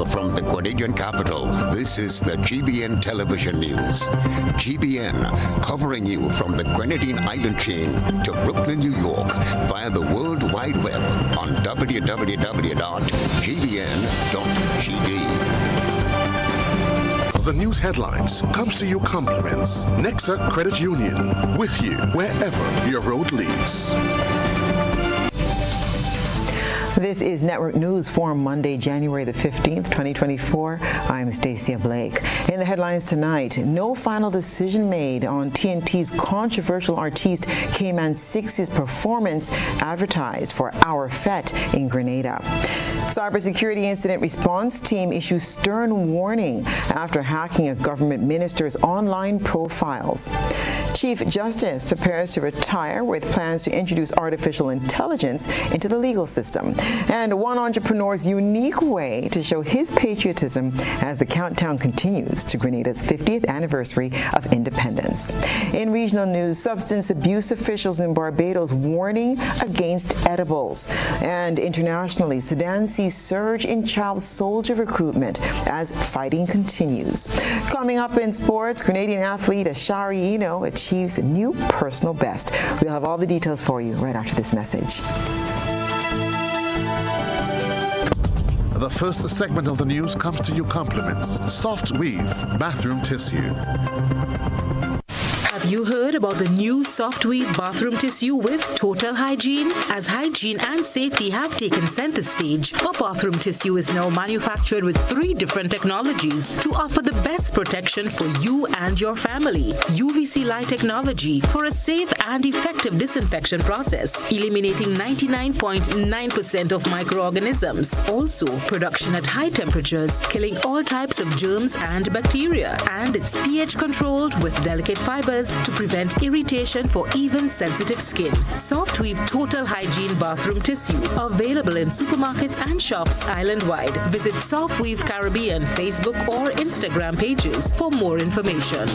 from the Grenadian capital, this is the GBN television news. GBN, covering you from the Grenadine Island chain to Brooklyn, New York, via the World Wide Web on www.gbn.gd. The news headlines comes to you compliments Nexa Credit Union, with you wherever your road leads. This is Network News for Monday, January the 15th, 2024. I'm Stasia Blake. In the headlines tonight, no final decision made on TNT's controversial artiste Cayman 6's performance advertised for Our Fete in Grenada. Cybersecurity incident response team issues stern warning after hacking a government minister's online profiles. Chief Justice prepares to retire with plans to introduce artificial intelligence into the legal system. And one entrepreneur's unique way to show his patriotism as the countdown continues to Grenada's 50th anniversary of independence. In regional news, substance abuse officials in Barbados warning against edibles. And internationally, Sudan sees surge in child soldier recruitment as fighting continues. Coming up in sports, Grenadian athlete Ashari Eno achieves a new personal best. We'll have all the details for you right after this message. The first segment of the news comes to you compliments Soft Weave Bathroom Tissue. Have you heard about the new Soft Weave bathroom tissue with total hygiene? As hygiene and safety have taken center stage, our bathroom tissue is now manufactured with 3 different technologies to offer the best protection for you and your family. UVC light technology for a safe and effective disinfection process, eliminating 99.9% of microorganisms. Also, production at high temperatures, killing all types of germs and bacteria. And it's pH controlled with delicate fibers to prevent irritation for even sensitive skin. Soft Weave Total Hygiene Bathroom Tissue, available in supermarkets and shops island-wide. Visit Soft Weave Caribbean Facebook or Instagram pages for more information.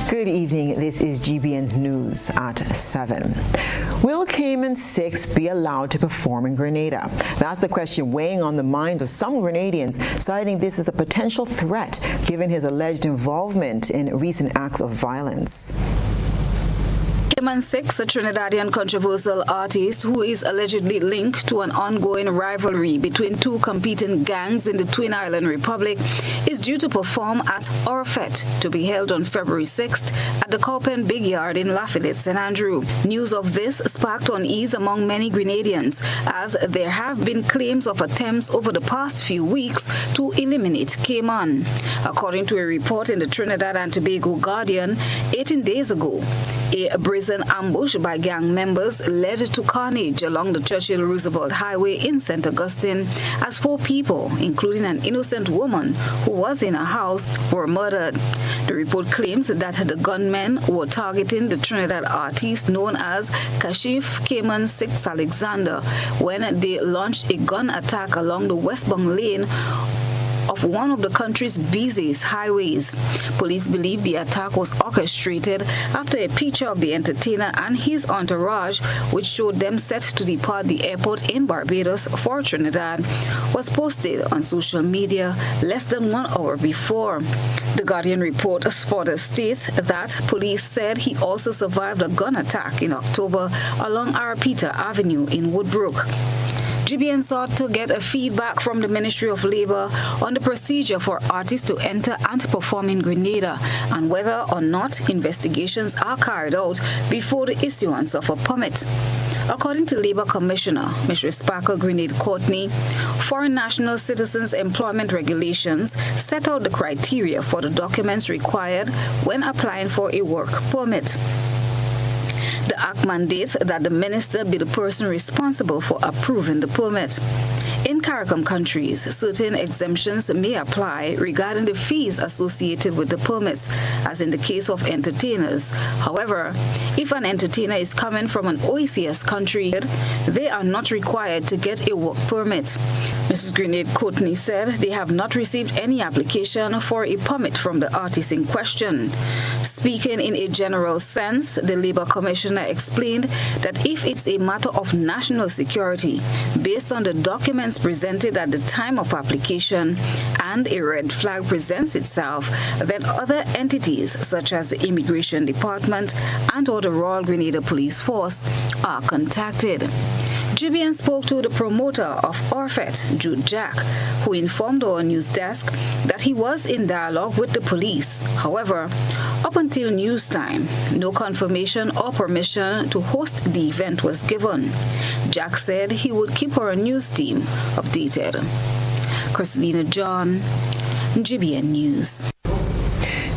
Good evening. This is GBN's News at 7. Will Cayman 6 be allowed to perform in Grenada? That's the question weighing on the minds of some Grenadians, citing this as a potential threat given his alleged involvement in recent acts of violence. Cayman 6, a Trinidadian controversial artist who is allegedly linked to an ongoing rivalry between 2 competing gangs in the Twin Island Republic, is due to perform at Our Fete, to be held on February 6th at the Cowpen Big Yard in Lafayette, St. Andrew. News of this sparked unease among many Grenadians, as there have been claims of attempts over the past few weeks to eliminate Cayman. According to a report in the Trinidad and Tobago Guardian, 18 days ago, a brazen ambush by gang members led to carnage along the Churchill-Roosevelt Highway in St. Augustine as 4 people, including an innocent woman who was in a house, were murdered. The report claims that the gunmen were targeting the Trinidad artist known as Kashif Cayman 6 Alexander when they launched a gun attack along the westbound lane of one of the country's busiest highways. Police believe the attack was orchestrated after a picture of the entertainer and his entourage, which showed them set to depart the airport in Barbados for Trinidad, was posted on social media less than 1 hour before. The Guardian report further states that police said he also survived a gun attack in October along Arapita Avenue in Woodbrook. GBN sought to get a feedback from the Ministry of Labour on the procedure for artists to enter and perform in Grenada and whether or not investigations are carried out before the issuance of a permit. According to Labour Commissioner Ms. Sparkle Grenade-Courtney, foreign national citizens' employment regulations set out the criteria for the documents required when applying for a work permit. The Act mandates that the minister be the person responsible for approving the permit. In CARICOM countries, certain exemptions may apply regarding the fees associated with the permits, as in the case of entertainers. However, if an entertainer is coming from an OECS country, they are not required to get a work permit. Mrs. Grenade Courtney said they have not received any application for a permit from the artist in question. Speaking in a general sense, the Labour Commissioner explained that if it's a matter of national security, based on the documents presented at the time of application, and a red flag presents itself, then other entities such as the Immigration Department and or the Royal Grenada Police Force are contacted. GBN spoke to the promoter of Orfet, Jude Jack, who informed our news desk that he was in dialogue with the police. However, up until news time, no confirmation or permission to host the event was given. Jack said he would keep our news team updated. Christina John, GBN News.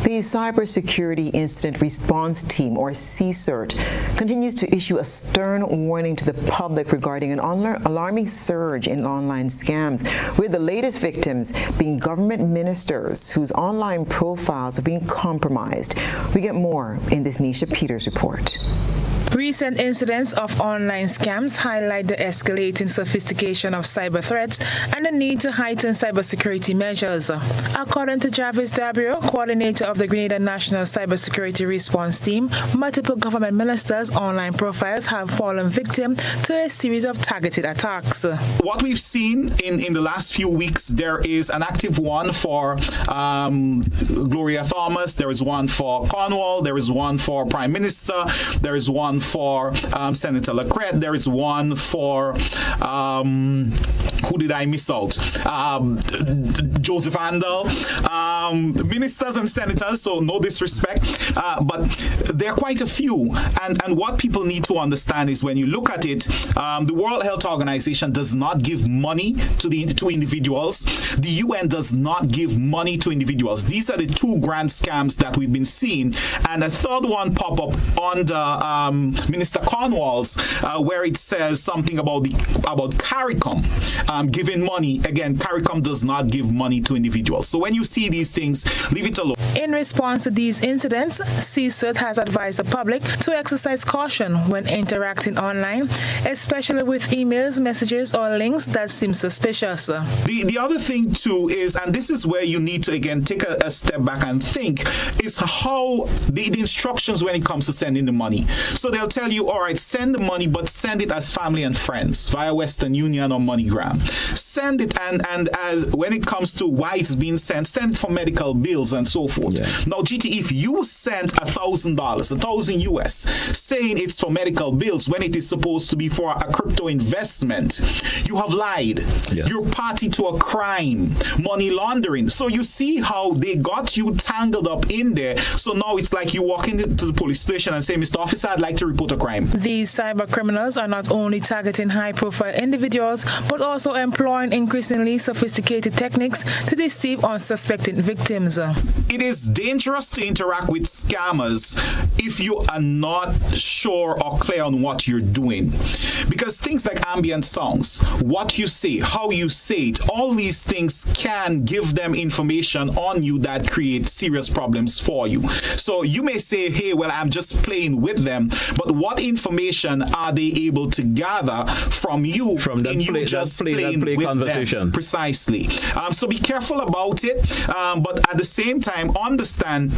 The Cybersecurity Incident Response Team, or CSIRT, continues to issue a stern warning to the public regarding an alarming surge in online scams, with the latest victims being government ministers whose online profiles are being compromised. We get more in this Nisha Peters report. Recent incidents of online scams highlight the escalating sophistication of cyber threats and the need to heighten cybersecurity measures. According to Jarvis Dabrio, coordinator of the Grenada National Cybersecurity Response Team, multiple government ministers' online profiles have fallen victim to a series of targeted attacks. What we've seen in the last few weeks, there is an active one for Gloria Thomas, there is one for Cornwall, there is one for Prime Minister, there is one for Senator Lacrette, there is one for who did I miss out? Joseph Andel, ministers and senators, so no disrespect, but there are quite a few. And what people need to understand is when you look at it, the World Health Organization does not give money to individuals. The UN does not give money to individuals. These are the two grand scams that we've been seeing. And a third one pop up under Minister Cornwall's, where it says something about CARICOM giving money. Again, CARICOM does not give money to individuals. So when you see these things, leave it alone. In response to these incidents, CSIRT has advised the public to exercise caution when interacting online, especially with emails, messages, or links that seem suspicious. The other thing too is, and this is where you need to again take a step back and think, is how the instructions when it comes to sending the money. So they'll tell you, all right, send the money, but send it as family and friends via Western Union or MoneyGram. Send it, and as when it comes to why it's being send it for medical bills and so forth. Yeah. Now, GT, if you sent $1,000, $1,000 US, saying it's for medical bills when it is supposed to be for a crypto investment, you have lied. Yeah. You're party to a crime, money laundering. So you see how they got you tangled up in there. So now it's like you walk into the police station and say, Mr. Officer, I'd like to report a crime. These cyber criminals are not only targeting high-profile individuals, but also employing increasingly sophisticated techniques to deceive unsuspecting victims. It is dangerous to interact with scammers if you are not sure or clear on what you're doing. Because things like ambient songs, what you say, how you say it, all these things can give them information on you that creates serious problems for you. So you may say, hey, well, I'm just playing with them, but what information are they able to gather from you from that you just playing with conversation? Them? Precisely. So be careful about it, but at the same time, understand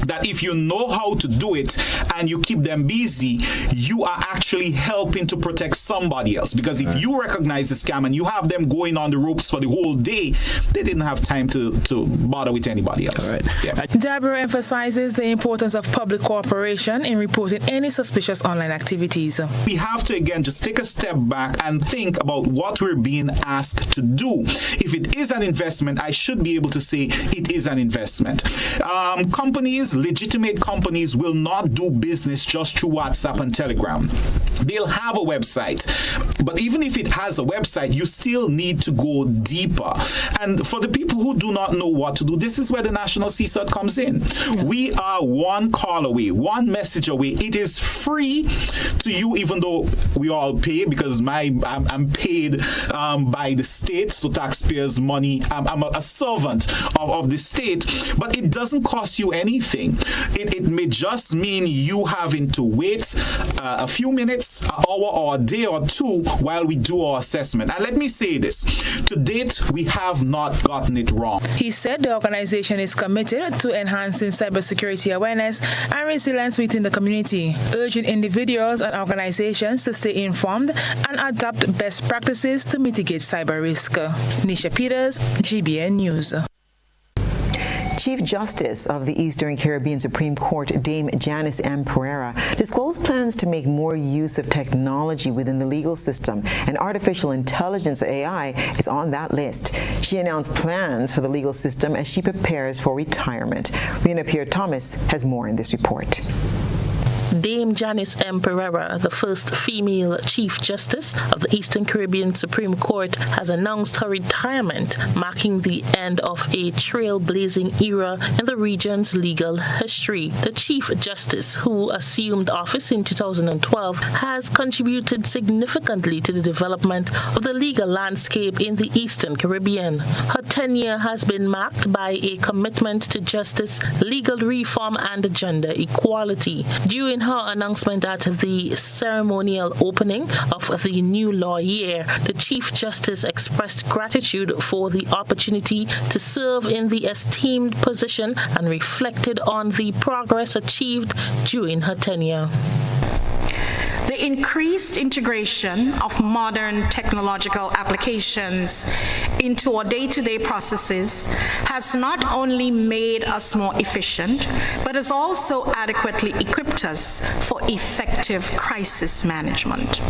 that if you know how to do it and you keep them busy, you are actually helping to protect somebody else. Because if you recognize the scam and you have them going on the ropes for the whole day, they didn't have time to bother with anybody else. All right. Yeah. Deborah emphasizes the importance of public cooperation in reporting any suspicious online activities. We have to, again, just take a step back and think about what we're being asked to do. If it is an investment, I should be able to say it is an investment. Companies legitimate companies will not do business just through WhatsApp and Telegram. They'll have a website. But even if it has a website, you still need to go deeper. And for the people who do not know what to do, this is where the National CSUT comes in. Yeah. We are one call away, one message away. It is free to you, even though we all pay, because I'm paid by the state, so taxpayers' money. I'm a servant of the state, but it doesn't cost you anything. It may just mean you having to wait a few minutes, an hour, or a day or two while we do our assessment. And let me say this, to date, we have not gotten it wrong. He said the organization is committed to enhancing cybersecurity awareness and resilience within the community, urging individuals and organizations to stay informed and adopt best practices to mitigate cyber risk. Nisha Peters, GBN News. Chief Justice of the Eastern Caribbean Supreme Court, Dame Janice M. Pereira, disclosed plans to make more use of technology within the legal system, and artificial intelligence, AI, is on that list. She announced plans for the legal system as she prepares for retirement. Lena Pierre-Thomas has more in this report. Dame Janice M. Pereira, the first female Chief Justice of the Eastern Caribbean Supreme Court, has announced her retirement, marking the end of a trailblazing era in the region's legal history. The Chief Justice, who assumed office in 2012, has contributed significantly to the development of the legal landscape in the Eastern Caribbean. Her tenure has been marked by a commitment to justice, legal reform, and gender equality. During her announcement at the ceremonial opening of the new law year, the Chief Justice expressed gratitude for the opportunity to serve in the esteemed position and reflected on the progress achieved during her tenure. The increased integration of modern technological applications into our day-to-day processes has not only made us more efficient, but has also adequately equipped us for effective crisis management.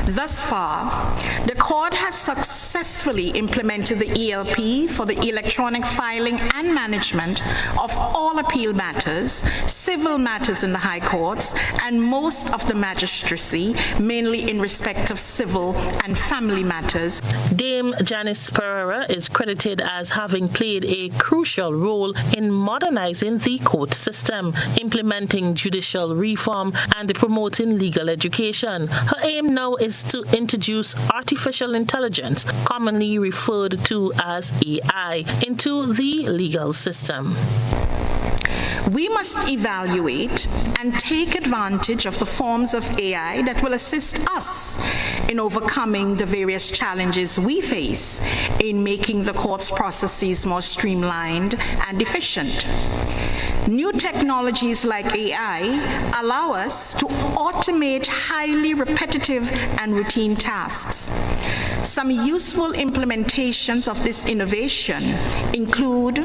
Thus far, the court has successfully implemented the ELP for the electronic filing and management of all appeal matters, civil matters in the high courts, and most of the magistracy, mainly in respect of civil and family matters. Dame Janice Pereira is credited as having played a crucial role in modernizing the court system, implementing judicial reform, and promoting legal education. Her aim now is to introduce artificial intelligence, commonly referred to as AI, into the legal system. We must evaluate and take advantage of the forms of AI that will assist us in overcoming the various challenges we face in making the court's processes more streamlined and efficient. New technologies like AI allow us to automate highly repetitive and routine tasks. Some useful implementations of this innovation include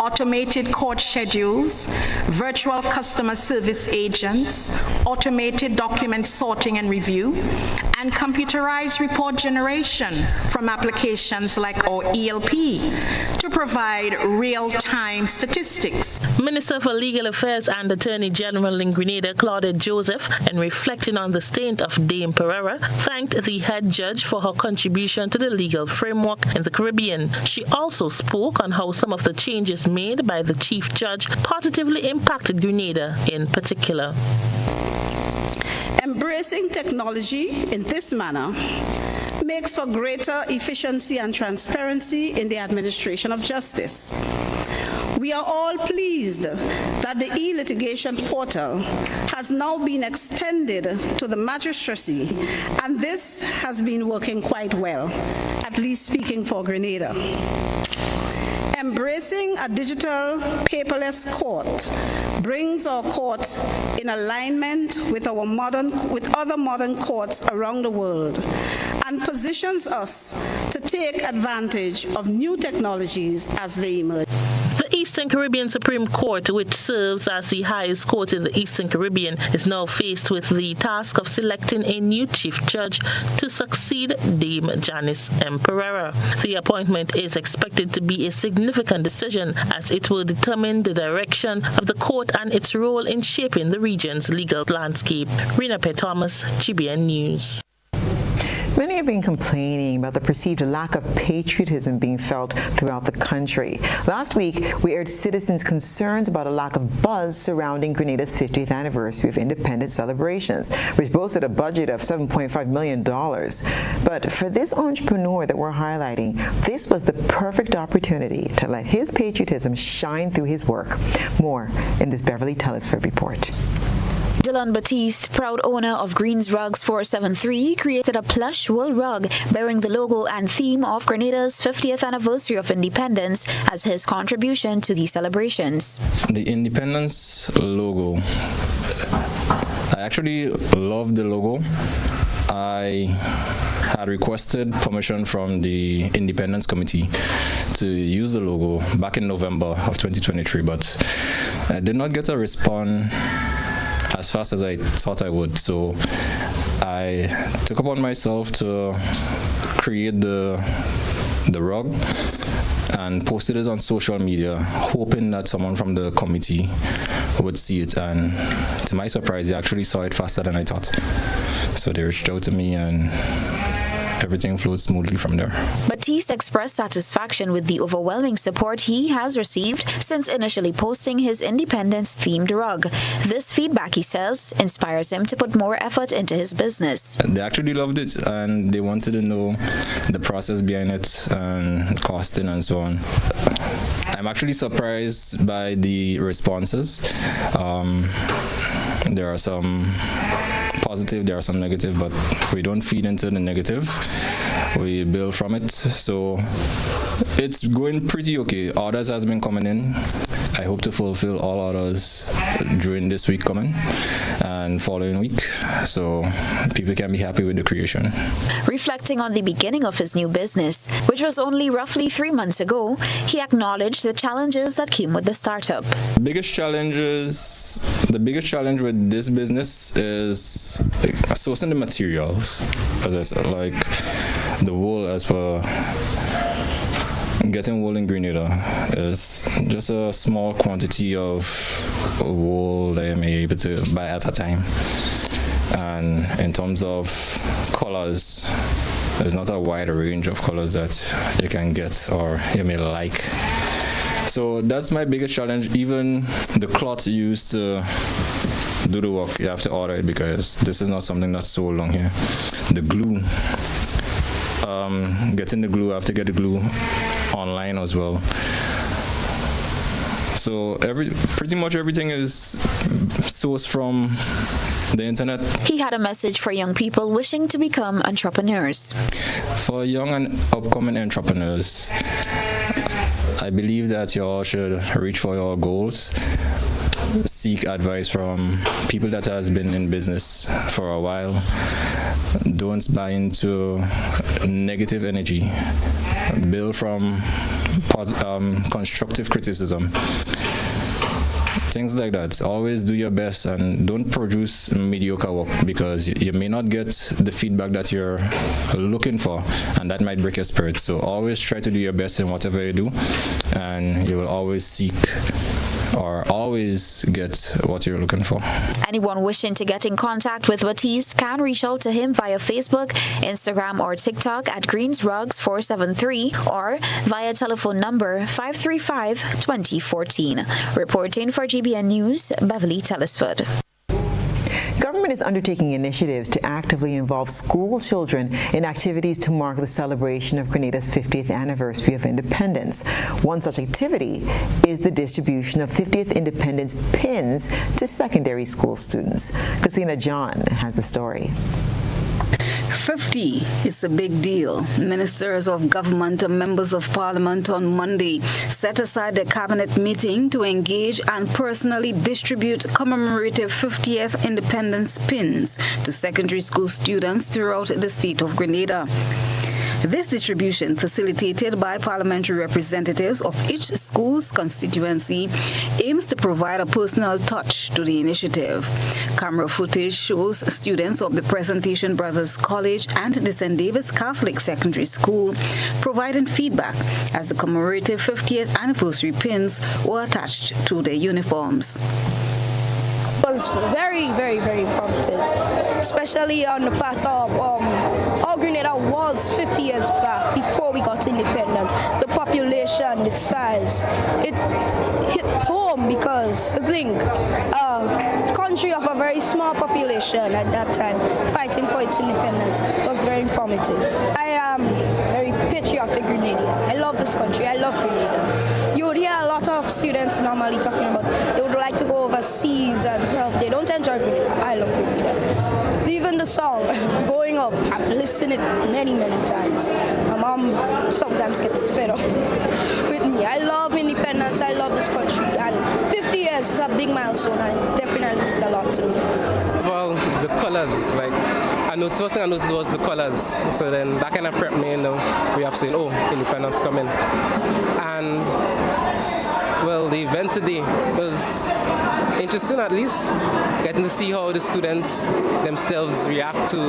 automated court schedules, virtual customer service agents, automated document sorting and review, and computerized report generation from applications like our ELP to provide real-time statistics. Minister for Legal Affairs and Attorney General in Grenada, Claudette Joseph, in reflecting on the state of Dame Pereira, thanked the head judge for her contribution to the legal framework in the Caribbean. She also spoke on how some of the changes made by the chief judge positively impacted Grenada in particular. Embracing technology in this manner makes for greater efficiency and transparency in the administration of justice. We are all pleased that the e-litigation portal has now been extended to the magistracy, and this has been working quite well, at least speaking for Grenada. Embracing a digital paperless court brings our court in alignment with other modern courts around the world and positions us to take advantage of new technologies as they emerge. The Eastern Caribbean Supreme Court, which serves as the highest court in the Eastern Caribbean, is now faced with the task of selecting a new chief judge to succeed Dame Janice M. Emperor. The appointment is expected to be a significant decision as it will determine the direction of the court and its role in shaping the region's legal landscape. Rena P. Thomas, GBN News. Many have been complaining about the perceived lack of patriotism being felt throughout the country. Last week, we aired citizens' concerns about a lack of buzz surrounding Grenada's 50th anniversary of independence celebrations, which boasted a budget of $7.5 million. But for this entrepreneur that we're highlighting, this was the perfect opportunity to let his patriotism shine through his work. More in this Beverly Telesford report. Dylan Batiste, proud owner of Greens Rugs 473, created a plush wool rug bearing the logo and theme of Grenada's 50th anniversary of independence as his contribution to the celebrations. The independence logo, I actually love the logo. I had requested permission from the Independence Committee to use the logo back in November of 2023, but I did not get a response as fast as I thought I would. So I took upon myself to create the rug and posted it on social media, hoping that someone from the committee would see it. And to my surprise, they actually saw it faster than I thought. So they reached out to me and everything flowed smoothly from there. Batiste expressed satisfaction with the overwhelming support he has received since initially posting his independence-themed rug. This feedback, he says, inspires him to put more effort into his business. They actually loved it and they wanted to know the process behind it and costing and so on. I'm actually surprised by the responses. There are some positive, there are some negative, but we don't feed into the negative. We build from it. So it's going pretty okay. Orders has been coming in. I hope to fulfill all orders during this week coming and following week, so people can be happy with the creation. Reflecting on the beginning of his new business, which was only roughly 3 months ago, he acknowledged the challenges that came with the startup. The biggest challenge with this business is sourcing the materials, as I said, like the wool. As per getting wool in Grenada is just a small quantity of wool that you may be able to buy at a time. And in terms of colors, there's not a wide range of colors that you can get or you may like. So that's my biggest challenge. Even the cloth used to do the work, you have to order it because this is not something that's sold on here. The glue, getting the glue, I have to get the glue online as well. So pretty much everything is sourced from the internet. He had a message for young people wishing to become entrepreneurs. For young and upcoming entrepreneurs, I believe that you all should reach for your goals. Seek advice from people that has been in business for a while. Don't buy into negative energy. Build from constructive criticism. Things like that. Always do your best and don't produce mediocre work because you may not get the feedback that you're looking for, and that might break your spirit. So always try to do your best in whatever you do, and you will always seek or always get what you're looking for. Anyone wishing to get in contact with Batiste can reach out to him via Facebook, Instagram, or TikTok at Greens Rugs 473 or via telephone number 535-2014. Reporting for GBN News, Beverly Telesford. Government is undertaking initiatives to actively involve school children in activities to mark the celebration of Grenada's 50th anniversary of independence. One such activity is the distribution of 50th independence pins to secondary school students. Christina John has the story. 50 is a big deal. Ministers of government and members of parliament on Monday set aside a cabinet meeting to engage and personally distribute commemorative 50th independence pins to secondary school students throughout the state of Grenada. This distribution, facilitated by parliamentary representatives of each school's constituency, aims to provide a personal touch to the initiative. Camera footage shows students of the Presentation Brothers College and the St. David's Catholic Secondary School providing feedback as the commemorative 50th anniversary pins were attached to their uniforms. It was very, very, very informative, especially on the part of how Grenada was 50 years back before we got independence. The population, the size, it hit home because I think country of a very small population at that time fighting for its independence. It was very informative. I am very patriotic Grenadian. I love this country. I love Grenada. You would hear a lot of students normally talking about they would like to go overseas and stuff. They don't enjoy Grenada. I love Grenada. Even the song, Going Up, I've listened it many, many times. My mom sometimes gets fed up with me. I love independence. I love this country. And 50 years is a big milestone and it definitely means a lot to me. Well, the colors, like, first thing I noticed was the colors. So then that kind of prepped me, we have seen, independence coming. And, well, the event today was interesting, at least, getting to see how the students themselves react to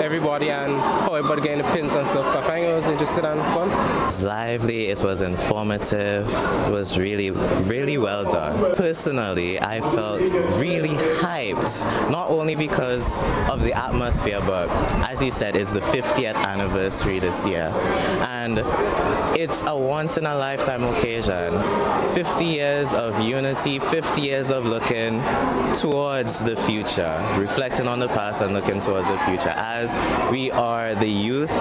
everybody and how everybody getting the pins and stuff. I find it was interesting and fun. It was lively, it was informative, it was really, really well done. Personally, I felt really hyped, not only because of the atmosphere, but as he said, it's the 50th anniversary this year. And it's a once-in-a-lifetime occasion. 50 years of unity, 50 years of looking towards the future, reflecting on the past and looking towards the future. As we are the youth,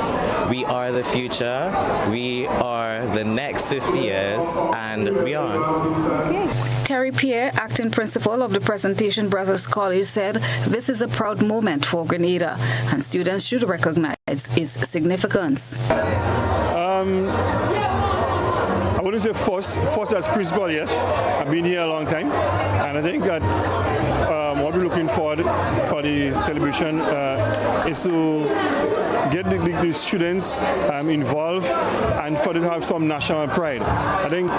we are the future, we are the next 50 years and beyond. Okay. Terry Pierre, acting principal of the Presentation Brothers College, said this is a proud moment for Grenada and students should recognize its significance. I wouldn't say first as principal, yes. I've been here a long time, and I think that what we're looking for the celebration is to get the students involved and for them to have some national pride. I think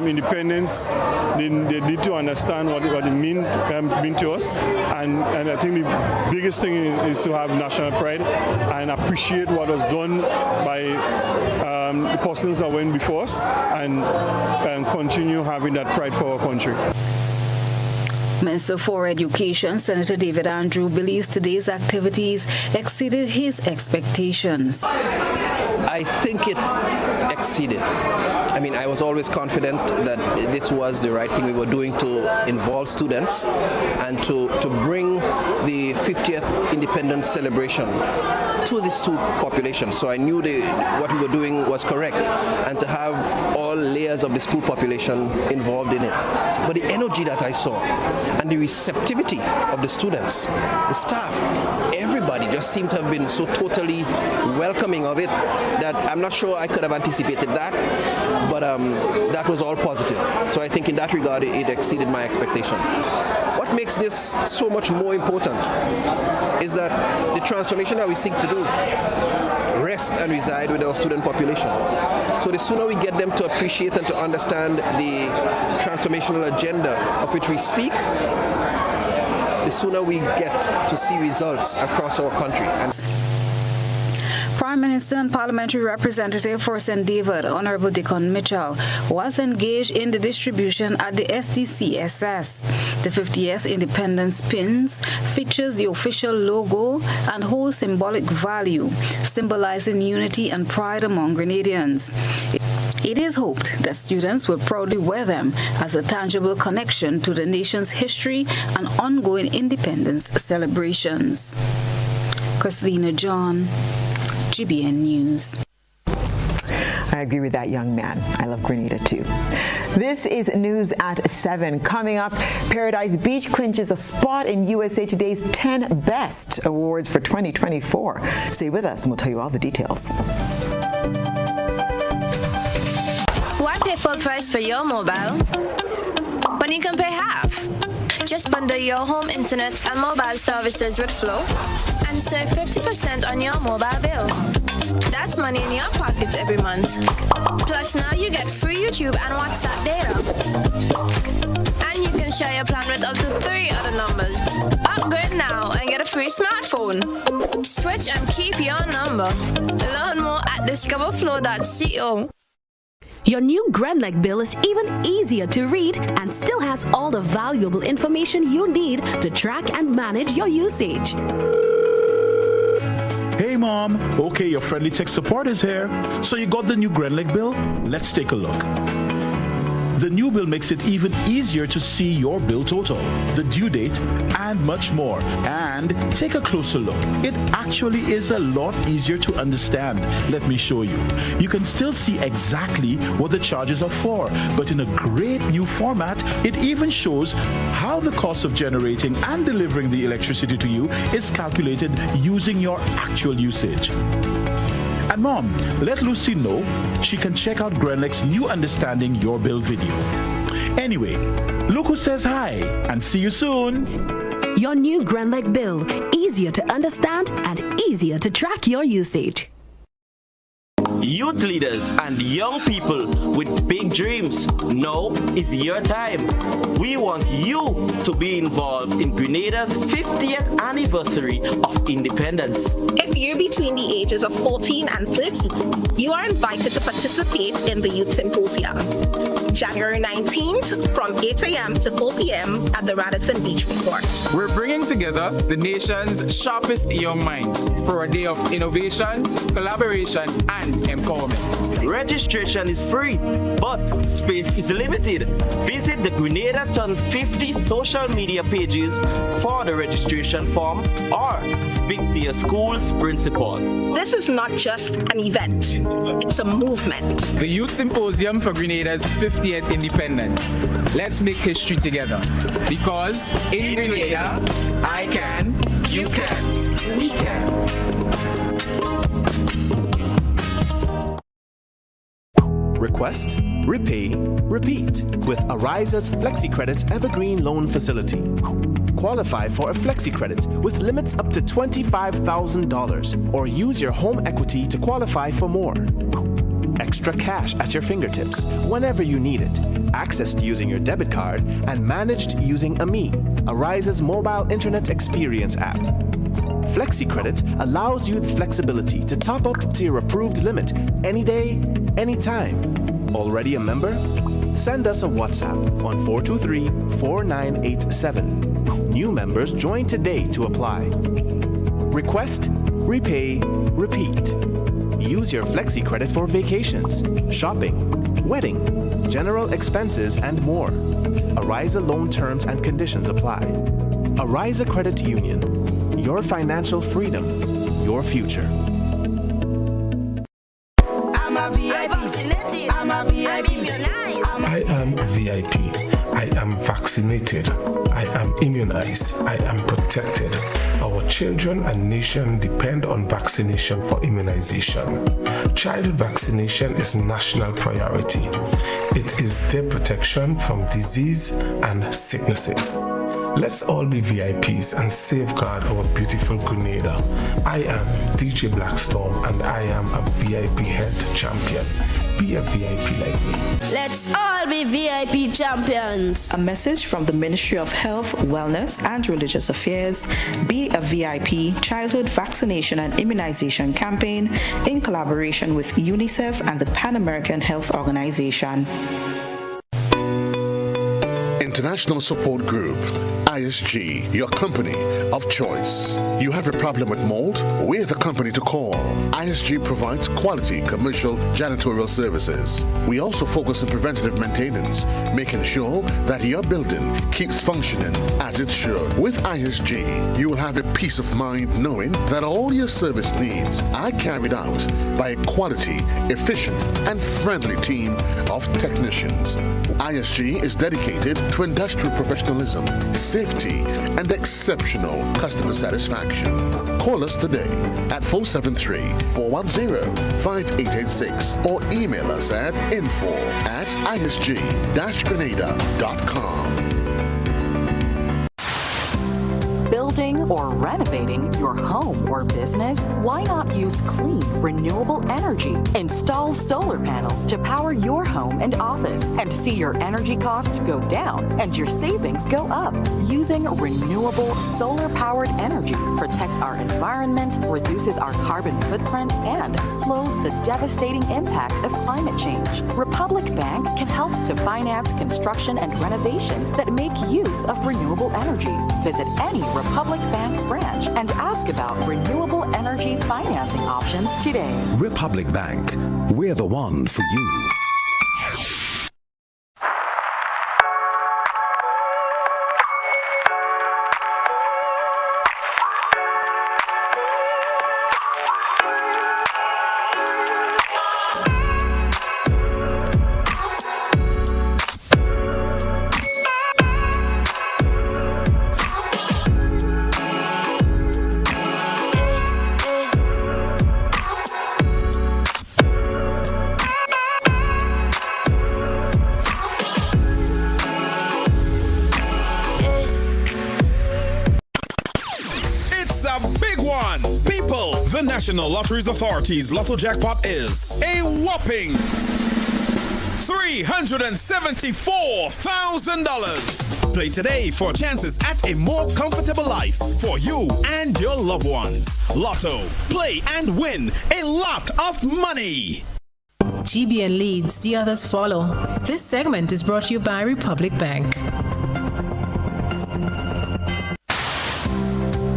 independence, they need to understand what it mean to us, and I think the biggest thing is to have national pride and appreciate what was done by the persons that went before us and continue having that pride for our country. Minister for Education, Senator David Andrew, believes today's activities exceeded his expectations. I think it exceeded. I mean, I was always confident that this was the right thing we were doing to involve students and to bring the 50th independence celebration to the school population. So I knew what we were doing was correct, and to have all layers of the school population involved in it. But the energy that I saw and the receptivity of the students, the staff, everybody just seemed to have been so totally welcoming of it that I'm not sure I could have anticipated that, but that was all positive. So I think in that regard it exceeded my expectations. What makes this so much more important is that the transformation that we seek to do rest and reside with our student population. So the sooner we get them to appreciate and to understand the transformational agenda of which we speak, the sooner we get to see results across our country. Prime Minister and Parliamentary Representative for St. David, Honorable Dickon Mitchell, was engaged in the distribution at the SDCSS. The 50th Independence Pins features the official logo and holds symbolic value, symbolizing unity and pride among Grenadians. It is hoped that students will proudly wear them as a tangible connection to the nation's history and ongoing independence celebrations. Christina John, GBN News. I agree with that young man. I love Grenada too. This is News at 7. Coming up, Paradise Beach clinches a spot in USA Today's 10 Best Awards for 2024. Stay with us and we'll tell you all the details. Why pay full price for your mobile when you can pay half? Just bundle your home internet and mobile services with Flow and save 50% on your mobile bill. That's money in your pockets every month. Plus, now you get free YouTube and WhatsApp data. And you can share your plan with up to 3 other numbers. Upgrade now and get a free smartphone. Switch and keep your number. Learn more at discoverflow.co. Your new Grenlec bill is even easier to read and still has all the valuable information you need to track and manage your usage. Hey Mom, okay, your friendly tech support is here. So you got the new Grenlec bill? Let's take a look. The new bill makes it even easier to see your bill total, the due date, and much more. And take a closer look. It actually is a lot easier to understand. Let me show you. You can still see exactly what the charges are for, but in a great new format. It even shows how the cost of generating and delivering the electricity to you is calculated using your actual usage. And Mom, let Lucy know she can check out Grenlec's new Understanding Your Bill video. Anyway, look who says hi, and see you soon. Your new Grenlec bill, easier to understand and easier to track your usage. Youth leaders and young people with big dreams, now is your time. We want you to be involved in Grenada's 50th anniversary of independence. If you're between the ages of 14 and 30, you are invited to participate in the Youth Symposium. January 19th from 8 a.m. to 4 p.m. at the Radisson Beach Resort. We're bringing together the nation's sharpest young minds for a day of innovation, collaboration, and empowerment. Registration is free, but space is limited. Visit the Grenada Tons 50 social media pages for the registration form or speak to your school's principal. This is not just an event, it's a movement. The Youth Symposium for Grenada's 50th independence. Let's make history together. Because in Grenada, I can, you can, we can. Request, repay, repeat with Ariza's FlexiCredit Evergreen Loan Facility. Qualify for a FlexiCredit with limits up to $25,000 or use your home equity to qualify for more. Extra cash at your fingertips whenever you need it, accessed using your debit card and managed using AMI, Ariza's mobile internet experience app. FlexiCredit allows you the flexibility to top up to your approved limit any day, anytime. Already a member? Send us a WhatsApp on 423-4987. New members join today to apply. Request, repay, repeat. Use your FlexiCredit for vacations, shopping, wedding, general expenses, and more. Ariza loan terms and conditions apply. Ariza Credit Union. Your financial freedom, your future. I'm a VIP. I'm a VIP. I am a VIP. I am vaccinated. I am immunized. I am protected. Our children and nation depend on vaccination for immunization. Childhood vaccination is national priority. It is their protection from disease and sicknesses. Let's all be VIPs and safeguard our beautiful Grenada. I am DJ Blackstorm and I am a VIP health champion. Be a VIP like me. Let's all be VIP champions. A message from the Ministry of Health, Wellness and Religious Affairs. Be a VIP Childhood Vaccination and Immunization Campaign in collaboration with UNICEF and the Pan American Health Organization. International Support Group, ISG, your company of choice. You have a problem with mold? We're the company to call. ISG provides quality commercial janitorial services. We also focus on preventative maintenance, making sure that your building keeps functioning as it should. With ISG, you will have a peace of mind knowing that all your service needs are carried out by a quality, efficient, and friendly team of technicians. ISG is dedicated to industrial professionalism, safety, and exceptional customer satisfaction. Call us today at 473-410-5886 or email us at info@isg-grenada.com. Building or renovating your home or business? Why not use clean, renewable energy? Install solar panels to power your home and office and see your energy costs go down and your savings go up. Using renewable solar-powered energy protects our environment, reduces our carbon footprint, and slows the devastating impact of climate change. Republic Bank can help to finance construction and renovations that make use of renewable energy. Visit any Republic Bank branch and ask about renewable energy financing options today. Republic Bank, we're the one for you. National Lotteries Authority's Lotto jackpot is a whopping $374,000. Play today for chances at a more comfortable life for you and your loved ones. Lotto, play and win a lot of money. GBN leads, the others follow. This segment is brought to you by Republic Bank.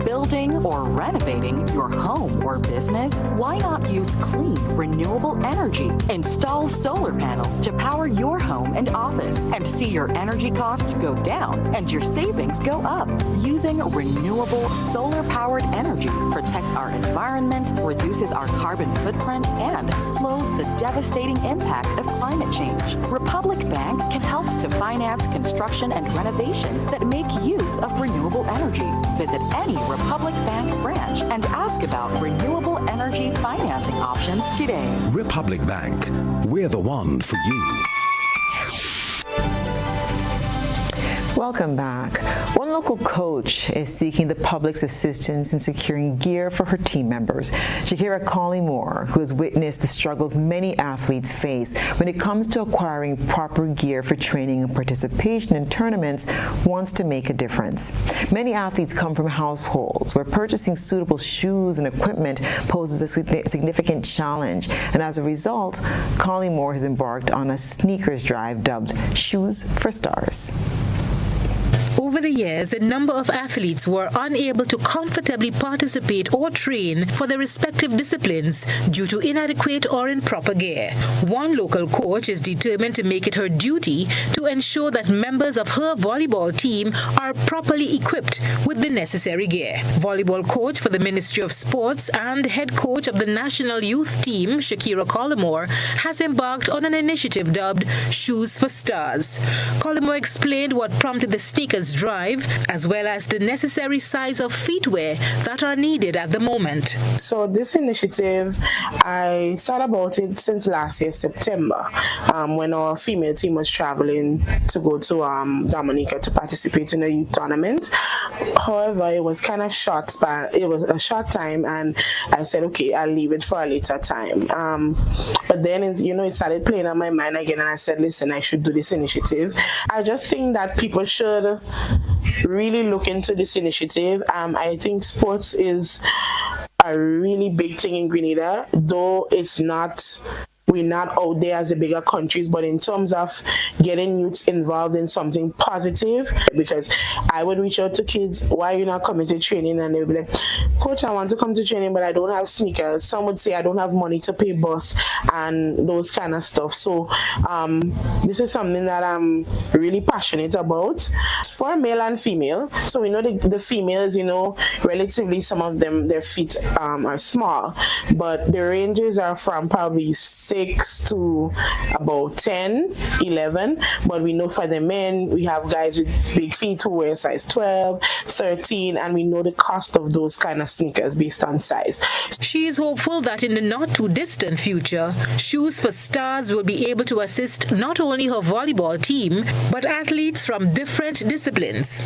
Building or renovating your home or business? Why not use clean, renewable energy? Install solar panels to power your home and office and see your energy costs go down and your savings go up. Using renewable solar-powered energy protects our environment, reduces our carbon footprint, and slows the devastating impact of climate change. Republic Bank can help to finance construction and renovations that make use of renewable energy. Visit any Republic Bank branch and ask about renewable energy financing options today. Republic Bank, we're the one for you. Welcome back. One local coach is seeking the public's assistance in securing gear for her team members. Shakira Collymore, who has witnessed the struggles many athletes face when it comes to acquiring proper gear for training and participation in tournaments, wants to make a difference. Many athletes come from households where purchasing suitable shoes and equipment poses a significant challenge, and as a result, Collymore has embarked on a sneakers drive dubbed Shoes for Stars. Over the years, a number of athletes were unable to comfortably participate or train for their respective disciplines due to inadequate or improper gear. One local coach is determined to make it her duty to ensure that members of her volleyball team are properly equipped with the necessary gear. Volleyball coach for the Ministry of Sports and head coach of the national youth team, Shakira Collymore, has embarked on an initiative dubbed Shoes for Stars. Collymore explained what prompted the sneakers drive, as well as the necessary size of footwear that are needed at the moment. So this initiative, I thought about it since last year, September, when our female team was traveling to go to Dominica to participate in a youth tournament. However, it was kind of short span. It was a short time, and I said, okay, I'll leave it for a later time. But then, it started playing on my mind again, and I said, listen, I should do this initiative. I just think that people should really look into this initiative. I think sports is a really big thing in Grenada, though we're not out there as the bigger countries, but in terms of getting youths involved in something positive, because I would reach out to kids, why are you not coming to training? And they'll be like, coach, I want to come to training, but I don't have sneakers. Some would say I don't have money to pay bus and those kind of stuff. So this is something that I'm really passionate about for male and female. So we know the females, relatively some of them, their feet are small, but the ranges are from probably 6 to about 10, 11, but we know for the men, we have guys with big feet who wear size 12, 13, and we know the cost of those kind of sneakers based on size. She is hopeful that in the not-too-distant future, Shoes for Stars will be able to assist not only her volleyball team, but athletes from different disciplines.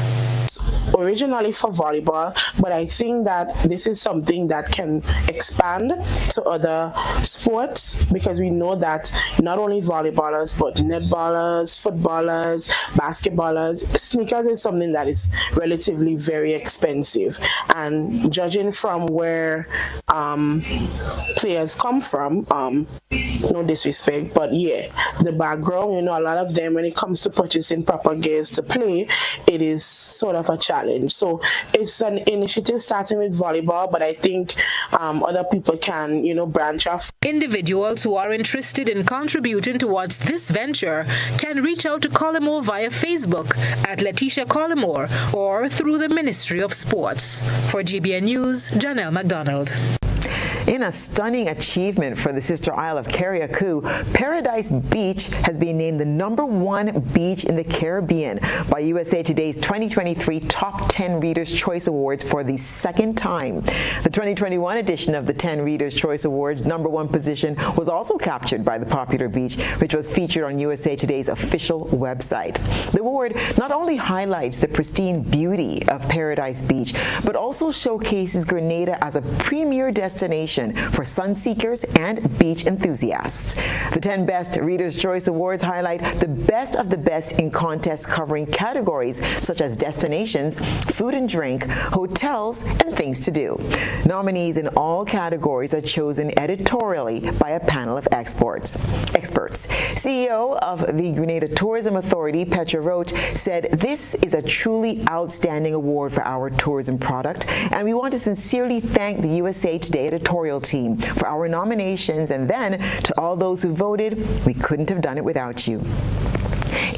originally for volleyball, but I think that this is something that can expand to other sports, because we know that not only volleyballers but netballers, footballers, basketballers, sneakers is something that is relatively very expensive, and judging from where players come from, no disrespect, but yeah, the background, you know, a lot of them, when it comes to purchasing proper gears to play, it is sort of a challenge. So it's an initiative starting with volleyball, but I think other people can, you know, branch off. Individuals who are interested in contributing towards this venture can reach out to Collymore via Facebook at Letitia Collymore or through the Ministry of Sports. For GBN News, Janelle McDonald. In a stunning achievement for the sister isle of Carriacou, Paradise Beach has been named the #1 beach in the Caribbean by USA Today's 2023 Top 10 Readers' Choice Awards for the second time. The 2021 edition of the 10 Readers' Choice Awards #1 position was also captured by the popular beach, which was featured on USA Today's official website. The award not only highlights the pristine beauty of Paradise Beach, but also showcases Grenada as a premier destination for sunseekers and beach enthusiasts. The 10 Best Readers' Choice Awards highlight the best of the best in contests covering categories such as destinations, food and drink, hotels, and things to do. Nominees in all categories are chosen editorially by a panel of experts. CEO of the Grenada Tourism Authority, Petra Roach, said, "This is a truly outstanding award for our tourism product, and we want to sincerely thank the USA Today editorial team for our nominations, and then to all those who voted, we couldn't have done it without you."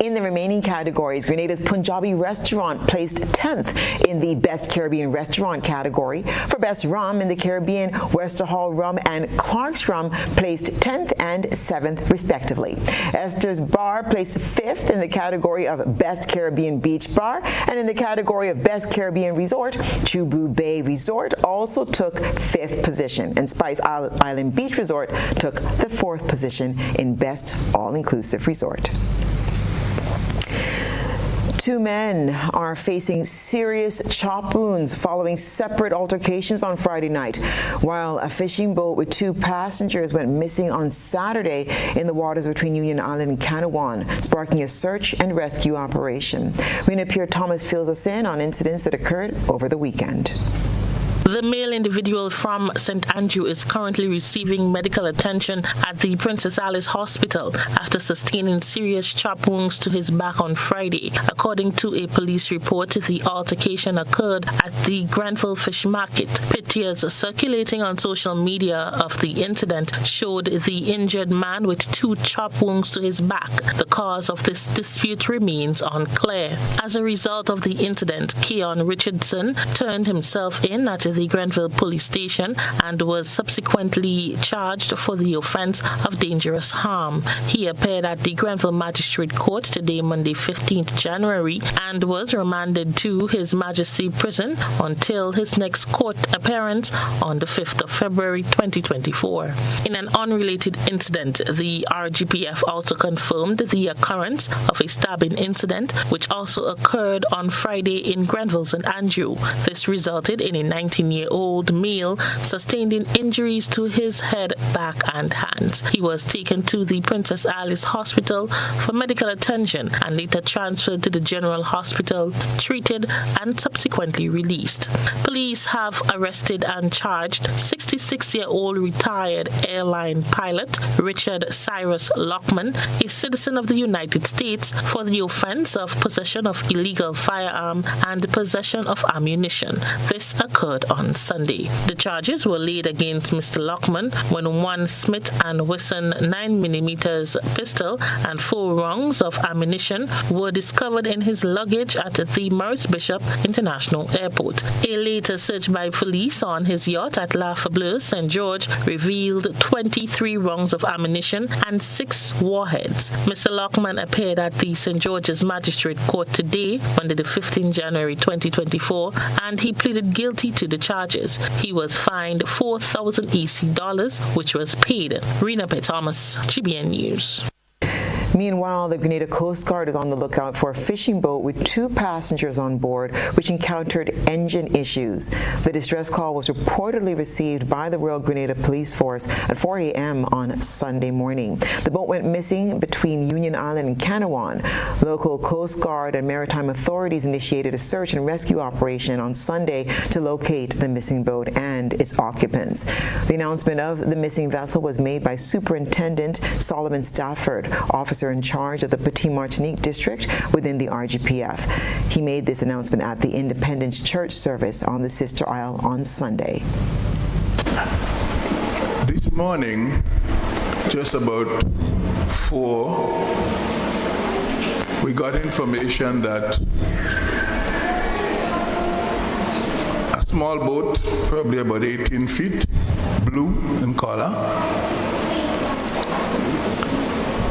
In the remaining categories, Grenada's Punjabi restaurant placed 10th in the Best Caribbean Restaurant category. For Best Rum in the Caribbean, Wester Hall Rum and Clark's Rum placed 10th and 7th respectively. Esther's Bar placed 5th in the category of Best Caribbean Beach Bar, and in the category of Best Caribbean Resort, True Blue Bay Resort also took 5th position, and Spice Island Beach Resort took the 4th position in Best All-Inclusive Resort. 2 men are facing serious chop wounds following separate altercations on Friday night, while a fishing boat with 2 passengers went missing on Saturday in the waters between Union Island and Canawan, sparking a search and rescue operation. Rena Pierre Thomas fills us in on incidents that occurred over the weekend. The male individual from St. Andrew is currently receiving medical attention at the Princess Alice Hospital after sustaining serious chop wounds to his back on Friday. According to a police report, the altercation occurred at the Granville Fish Market. Pictures circulating on social media of the incident showed the injured man with 2 chop wounds to his back. The cause of this dispute remains unclear. As a result of the incident, Keon Richardson turned himself in at the Granville Police Station and was subsequently charged for the offense of dangerous harm. He appeared at the Granville Magistrate Court today, Monday, 15th January, and was remanded to His Majesty Prison until his next court appearance on the 5th of February 2024. In an unrelated incident, the RGPF also confirmed the occurrence of a stabbing incident, which also occurred on Friday in Granville St. Andrew. This resulted in a 19-year-old male sustaining injuries to his head, back, and hands. He was taken to the Princess Alice Hospital for medical attention and later transferred to the General Hospital, treated, and subsequently released. Police have arrested and charged 66-year-old retired airline pilot Richard Cyrus Lockman, a citizen of the United States, for the offense of possession of illegal firearm and possession of ammunition. This occurred on Sunday. The charges were laid against Mr. Lockman when 1 Smith & Wesson 9mm pistol and 4 rounds of ammunition were discovered in his luggage at the Maurice Bishop International Airport. A later search by police on his yacht at La Fableur, St. George, revealed 23 rounds of ammunition and 6 warheads. Mr. Lockman appeared at the St. George's Magistrate Court today, Monday the 15th January 2024, and he pleaded guilty to the charges. He was fined $4,000 EC, which was paid. Rena P. Thomas, GBN News. Meanwhile, the Grenada Coast Guard is on the lookout for a fishing boat with 2 passengers on board which encountered engine issues. The distress call was reportedly received by the Royal Grenada Police Force at 4 a.m. on Sunday morning. The boat went missing between Union Island and Kanawhan. Local Coast Guard and maritime authorities initiated a search and rescue operation on Sunday to locate the missing boat and its occupants. The announcement of the missing vessel was made by Superintendent Solomon Stafford, officer in charge of the Petit Martinique district within the RGPF. He made this announcement at the Independence Church service on the Sister Isle on Sunday. This morning, just about 4, we got information that a small boat, probably about 18 feet, blue in color,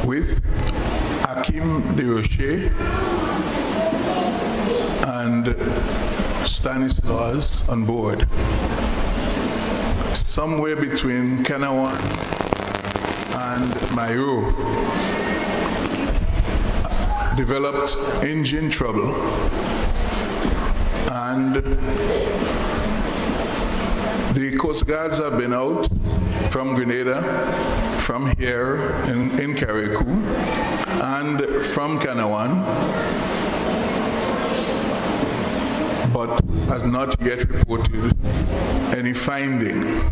with Hakim de Rocher and Stanislas on board, somewhere between Kanawhan and Mairo, developed engine trouble, and the Coast Guards have been out from Grenada, from here in Carriacou, and from Kanawhan, but has not yet reported any finding.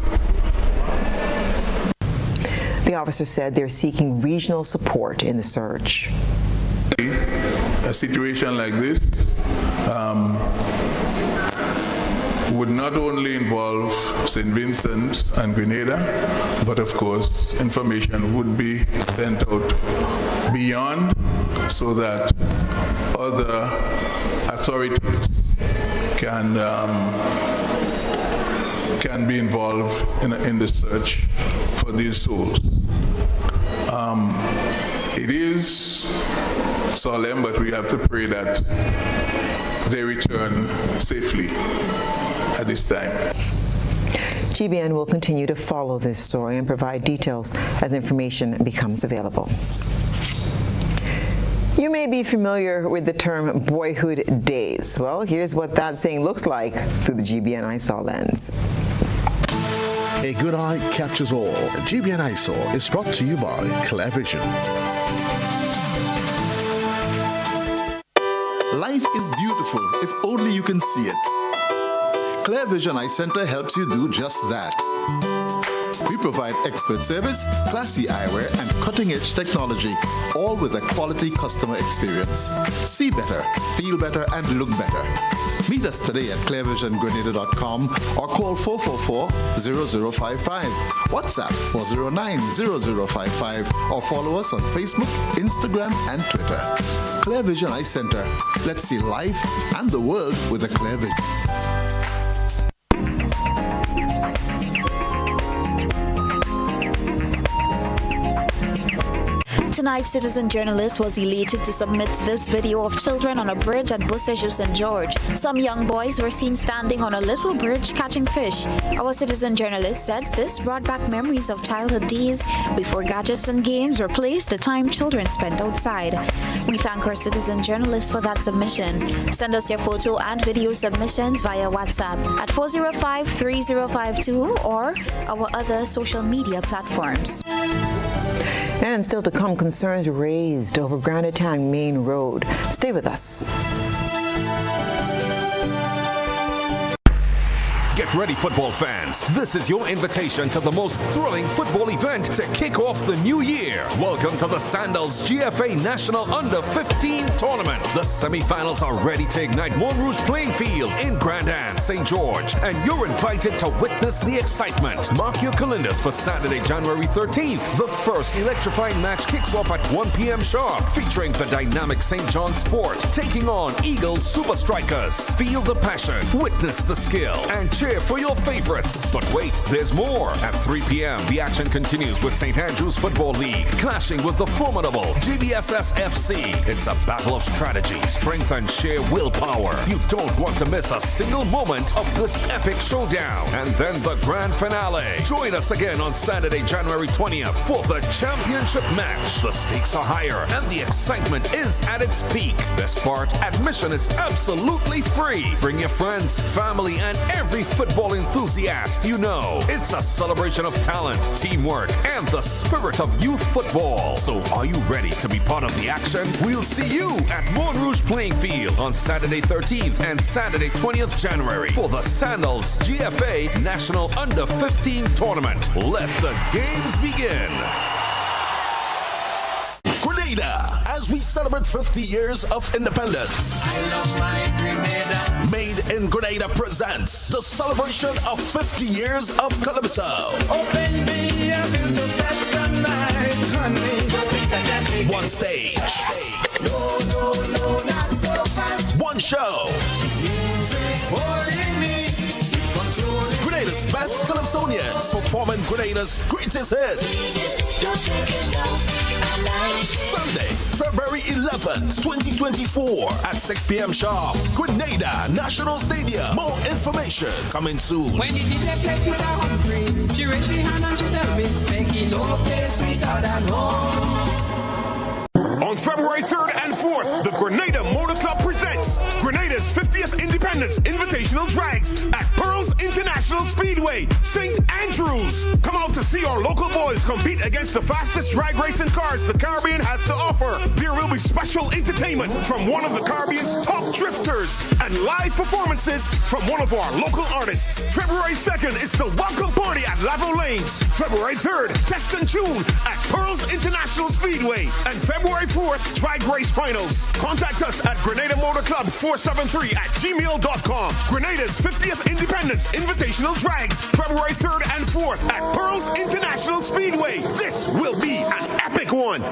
The officer said they're seeking regional support in the search. A situation like this would not only involve St. Vincent and Grenada, but of course information would be sent out beyond so that other authorities can be involved in the search for these souls. It is solemn, but we have to pray that they return safely at this time. GBN will continue to follow this story and provide details as information becomes available. You may be familiar with the term boyhood days. Well, here's what that saying looks like through the GBN ISOL lens. A good eye captures all. GBN ISOL is brought to you by Clear Vision. Life is beautiful if only you can see it. Clear Vision Eye Center helps you do just that. We provide expert service, classy eyewear, and cutting-edge technology, all with a quality customer experience. See better, feel better, and look better. Meet us today at clearvisiongrenada.com or call 444-0055, WhatsApp 409-0055, or follow us on Facebook, Instagram, and Twitter. Clear Vision Eye Center. Let's see life and the world with a clear vision. Tonight's Citizen journalist was elated to submit this video of children on a bridge at Boseju St. George. Some young boys were seen standing on a little bridge catching fish. Our Citizen journalist said this brought back memories of childhood days before gadgets and games replaced the time children spent outside. We thank our Citizen journalist for that submission. Send us your photo and video submissions via WhatsApp at 405-3052 or our other social media platforms. And still to come, concerns raised over Granatang Main Road. Stay with us. Get ready, football fans. This is your invitation to the most thrilling football event to kick off the new year. Welcome to the Sandals GFA National Under-15 Tournament. The semi-finals are ready to ignite Montrouge playing field in Grand Anse, St. George, and you're invited to witness the excitement. Mark your calendars for Saturday, January 13th. The first electrifying match kicks off at 1 p.m. sharp, featuring the dynamic St. John Sport taking on Eagles Super Strikers. Feel the passion, witness the skill, and cheer cheer for your favorites. But wait, there's more. At 3 p.m., the action continues with St. Andrews Football League clashing with the formidable GBSS FC. It's a battle of strategy, strength, and sheer willpower. You don't want to miss a single moment of this epic showdown. And then the grand finale. Join us again on Saturday, January 20th for the championship match. The stakes are higher and the excitement is at its peak. Best part, admission is absolutely free. Bring your friends, family, and every football enthusiast you know. It's a celebration of talent, teamwork, and the spirit of youth football. So are you ready to be part of the action? We'll see you at Moulin Rouge Playing Field on Saturday 13th and Saturday 20th January for the Sandals GFA National Under 15 Tournament. Let the games begin. Grenada, as we celebrate 50 years of independence. I love my Grenada. Made in Grenada presents the celebration of 50 years of Calypso. Open me up into that night, honey. One stage. No, not so fast. One show. Grenada's best Calypsonians performing Grenada's greatest hits. Sunday, February 11th, 2024 at 6 p.m. sharp. Grenada National Stadium. More information coming soon. When the DJ play Peter Humphrey, she raised her hand and she tell me, making no place sweeter than home. On February 3rd and 4th, the Grenada Motor Club presents Grenada's 50th Independence Invitational Drags at Pearls International Speedway, St. Andrews. Come out to see our local boys compete against the fastest drag racing cars the Caribbean has to offer. There will be special entertainment from one of the Caribbean's top drifters and live performances from one of our local artists. February 2nd is the welcome party at Lavo Lanes. February 3rd, Test and Tune at Pearls International Speedway. And February 4th, drag race finals. Contact us at Grenada Motor Club 473@gmail.com. Grenada's 50th Independence Invitational Drags, February 3rd and 4th at Pearls International Speedway. This will be an epic one.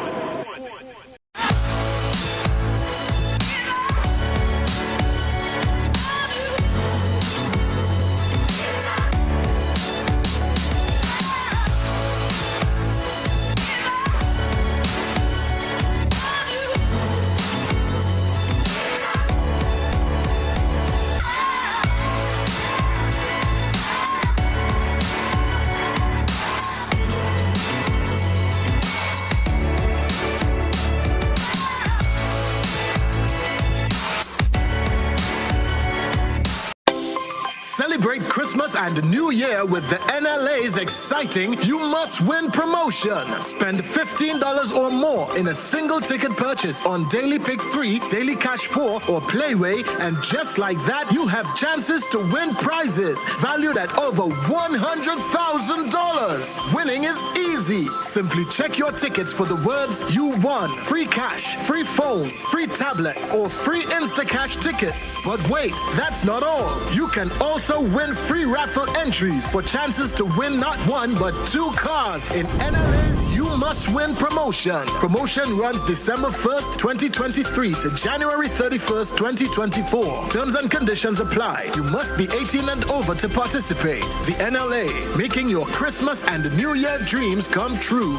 Celebrate Christmas and New Year with the NLA's exciting You Must Win promotion. Spend $15 or more in a single ticket purchase on Daily Pick 3, Daily Cash 4, or Playway, and just like that, you have chances to win prizes valued at over $100,000. Winning is easy. Simply check your tickets for the words you won. Free cash, free phones, free tablets, or free Instacash tickets. But wait, that's not all. You can also win free raffle entries for chances to win not one but 2 cars in NLA's You Must Win promotion. Promotion runs December 1st, 2023 to January 31st, 2024. Terms and conditions apply. You must be 18 and over to participate. The NLA, making your Christmas and New Year dreams come true.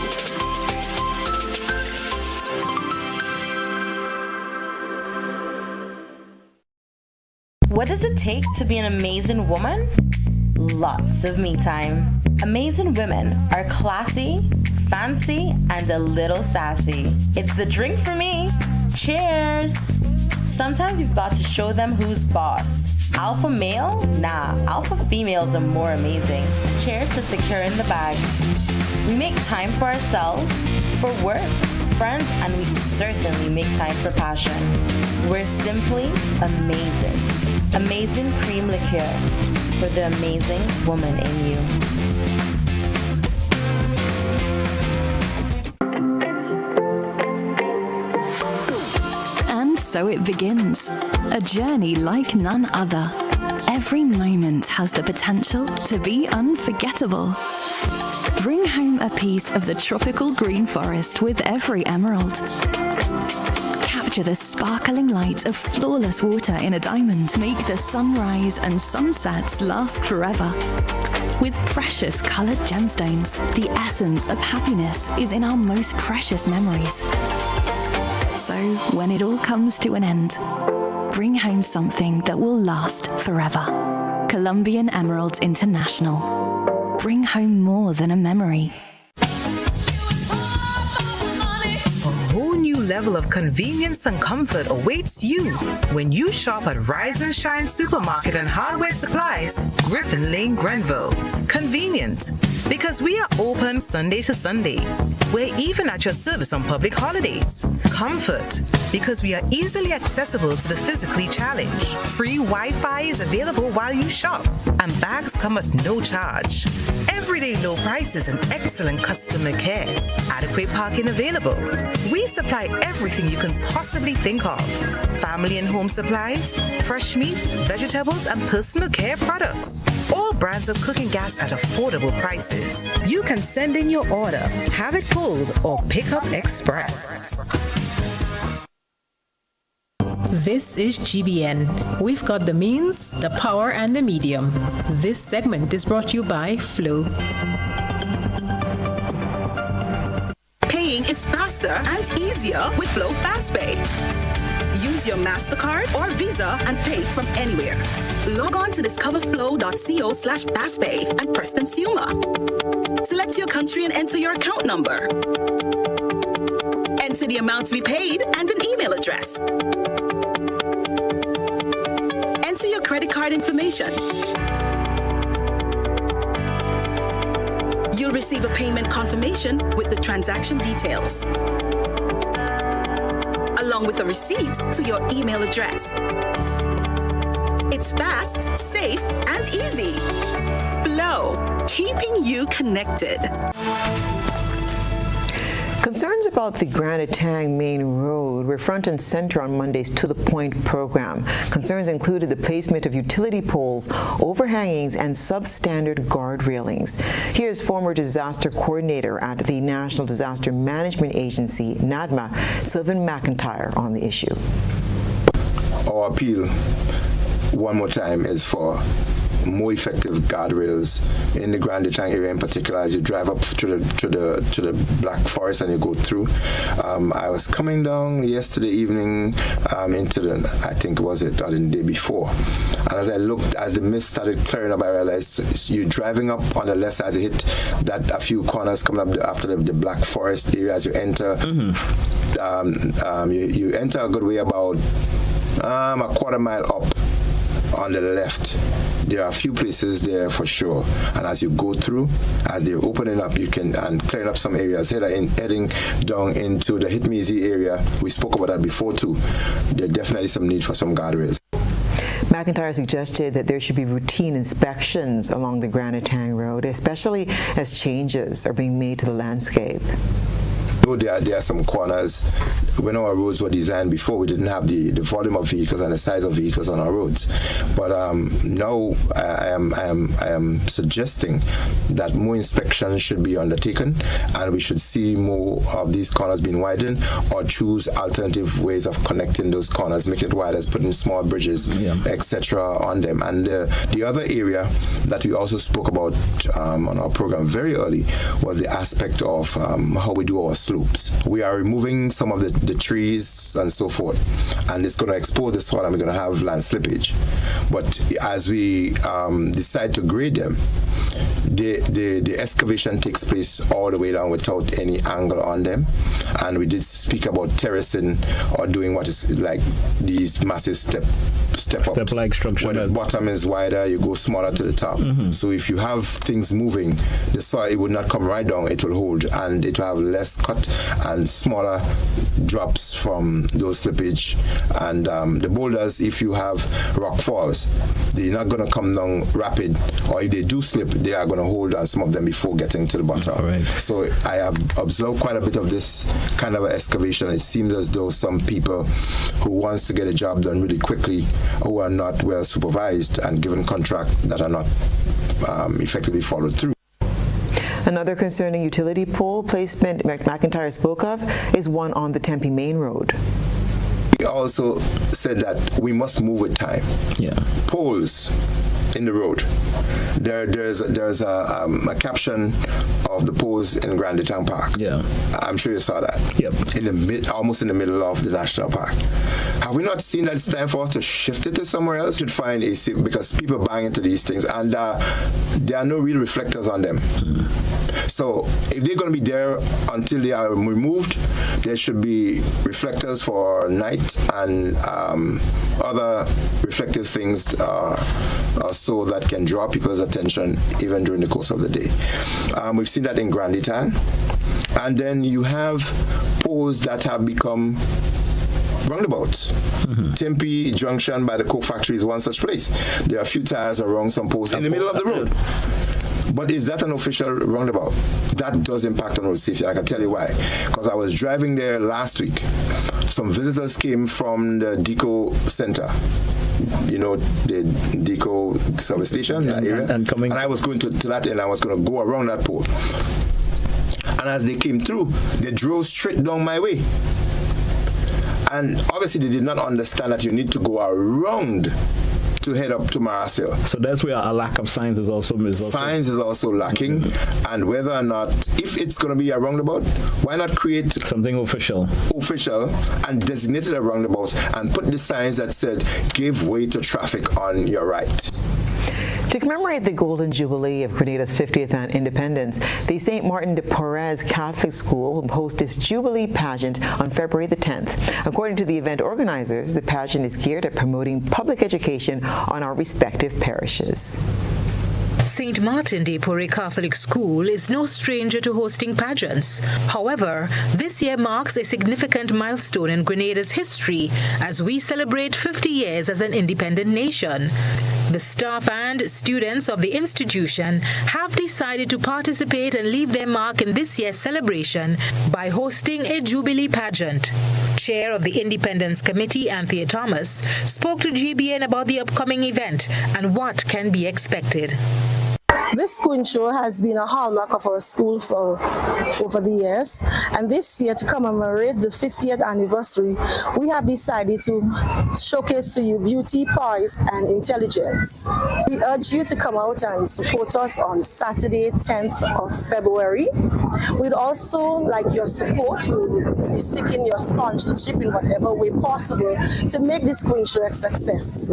What does it take to be an amazing woman? Lots of me time. Amazing women are classy, fancy, and a little sassy. It's the drink for me. Cheers! Sometimes you've got to show them who's boss. Alpha male? Nah, alpha females are more amazing. Cheers to securing the bag. We make time for ourselves, for work, friends, and we certainly make time for passion. We're simply amazing. Amazing cream liqueur for the amazing woman in you. And so it begins. A journey like none other. Every moment has the potential to be unforgettable. Bring home a piece of the tropical green forest with every emerald. Capture the sparkling light of flawless water in a diamond. Make the sunrise and sunsets last forever. With precious colored gemstones, the essence of happiness is in our most precious memories. So, when it all comes to an end, bring home something that will last forever. Colombian Emeralds International. Bring home more than a memory. Level of convenience and comfort awaits you when you shop at Rise and Shine Supermarket and Hardware Supplies, Griffin Lane, Grenville. Convenient, because we are open Sunday to Sunday. We're even at your service on public holidays. Comfort, because we are easily accessible to the physically challenged. Free Wi-Fi is available while you shop, and bags come at no charge. Everyday low prices and excellent customer care. Adequate parking available. We supply everything you can possibly think of. Family and home supplies, fresh meat, vegetables, and personal care products. All brands of cooking gas at affordable prices. You can send in your order, have it pulled, or pick up express. This is GBN. We've got the means, the power, and the medium. This segment is brought to you by Flow. Paying is faster and easier with Flow FastPay. Use your MasterCard or Visa and pay from anywhere. Log on to discoverflow.co/fastpay and press consumer. Select your country and enter your account number. Enter the amount to be paid and an email address. Enter your credit card information. You'll receive a payment confirmation with the transaction details, along with a receipt to your email address. It's fast, safe, and easy. Flow, keeping you connected. Concerns about the Grand Etang Main Road were front and center on Monday's To the Point program. Concerns included the placement of utility poles, overhangings, and substandard guard railings. Here's former disaster coordinator at the National Disaster Management Agency, NADMA, Sylvan McIntyre, on the issue. Our appeal, one more time, is for more effective guardrails in the Grand Etang area, in particular as you drive up to the Black Forest and you go through. I was coming down yesterday evening into the, I think was it, or the day before, and as I looked, as the mist started clearing up, I realized you're driving up on the left side, you hit that a few corners coming up after the Black Forest area. As you enter, you enter a good way about a quarter mile up on the left. There are a few places there for sure, and as you go through, as they're opening up, you can, and clearing up some areas, heading down into the Hitmizi area. We spoke about that before too. There's definitely some need for some guardrails. McIntyre suggested that there should be routine inspections along the Grand Etang Road, especially as changes are being made to the landscape. There are some corners. When our roads were designed before, we didn't have the volume of vehicles and the size of vehicles on our roads. But now I am suggesting that more inspections should be undertaken, and we should see more of these corners being widened, or choose alternative ways of connecting those corners, making it wider, putting small bridges, etc. on them. And the other area that we also spoke about on our program very early was the aspect of how we do our slopes. We are removing some of the trees and so forth, and it's going to expose the soil, and we're going to have land slippage. But as we decide to grade them, the excavation takes place all the way down without any angle on them, and we did speak about terracing or doing what is like these massive step-like structure. When the bottom is wider, you go smaller to the top. So if you have things moving, the soil, it would not come right down, it will hold, and it will have less cut and smaller drops from those slippage. And the boulders, if you have rock falls, they're not going to come down rapid, or if they do slip, they are going to hold on some of them before getting to the bottom. Right. So I have observed quite a bit of this kind of excavation. It seems as though some people who wants to get a job done really quickly, who are not well supervised and given contract, that are not effectively followed through. Another concerning utility pole placement McIntyre spoke of is one on the Tempe Main Road. also said that we must move with time. Yeah. Poles in the road. There's a caption of the poles in Grand Etang Park. Yeah. I'm sure you saw that. Yep. Almost in the middle of the national park. Have we not seen that it's time for us to shift it to somewhere else? Should find a safe, because people bang into these things and there are no real reflectors on them. So if they're going to be there until they are removed, there should be reflectors for night and other reflective things so that can draw people's attention even during the course of the day. We've seen that in Grand Etang. And then you have poles that have become roundabouts. Tempe Junction by the Coke factory is one such place. There are a few tires around some poles in the middle of the road. But is that an official roundabout? That does impact on road safety. I can tell you why. Because I was driving there last week. Some visitors came from the Deco Center. You know, the Deco service station, that area. And I was going to that end. I was going to go around that pole. And as they came through, they drove straight down my way. And obviously they did not understand that you need to go around to head up to Maras Hill. So that's where a lack of signs is also Signs is also lacking, and whether or not, if it's going to be a roundabout, why not create something official and designate it a roundabout and put the signs that said give way to traffic on your right. To commemorate the Golden Jubilee of Grenada's 50th independence, the St. Martin de Porres Catholic School will host its Jubilee pageant on February the 10th. According to the event organizers, the pageant is geared at promoting public education on our respective parishes. St. Martin de Porres Catholic School is no stranger to hosting pageants. However, this year marks a significant milestone in Grenada's history as we celebrate 50 years as an independent nation. The staff and students of the institution have decided to participate and leave their mark in this year's celebration by hosting a Jubilee pageant. Chair of the Independence Committee, Anthea Thomas, spoke to GBN about the upcoming event and what can be expected. This Queen Show has been a hallmark of our school for over the years, and this year, to commemorate the 50th anniversary, we have decided to showcase to you beauty, poise, and intelligence. We urge you to come out and support us on Saturday, 10th of February. We'd also like your support. We will be seeking your sponsorship in whatever way possible to make this Queen Show a success.